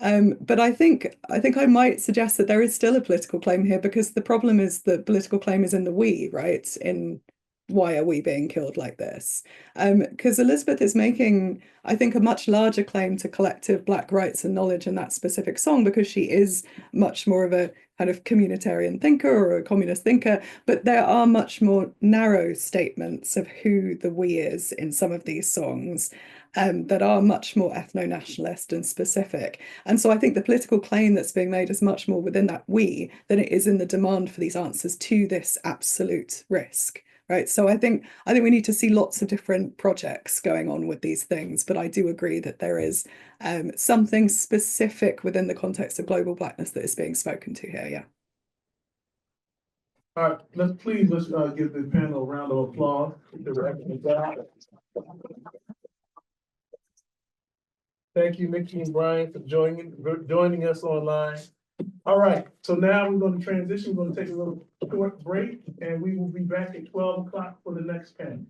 But I think I might suggest that there is still a political claim here, because the problem is the political claim is in the we, right? In why are we being killed like this? Because Elizabeth is making, I think, a much larger claim to collective Black rights and knowledge in that specific song, because she is much more of a kind of communitarian thinker or a communist thinker, but there are much more narrow statements of who the we is in some of these songs that are much more ethno-nationalist and specific. And so I think the political claim that's being made is much more within that we than it is in the demand for these answers to this absolute risk. Right. So I think we need to see lots of different projects going on with these things, but I do agree that there is something specific within the context of global Blackness that is being spoken to here. Yeah. All right, let's give the panel a round of applause. Thank you, Nikki and Brian, for joining us online. All right, so now we're going to transition. We're going to take a little short break, and we will be back at 12 o'clock for the next panel.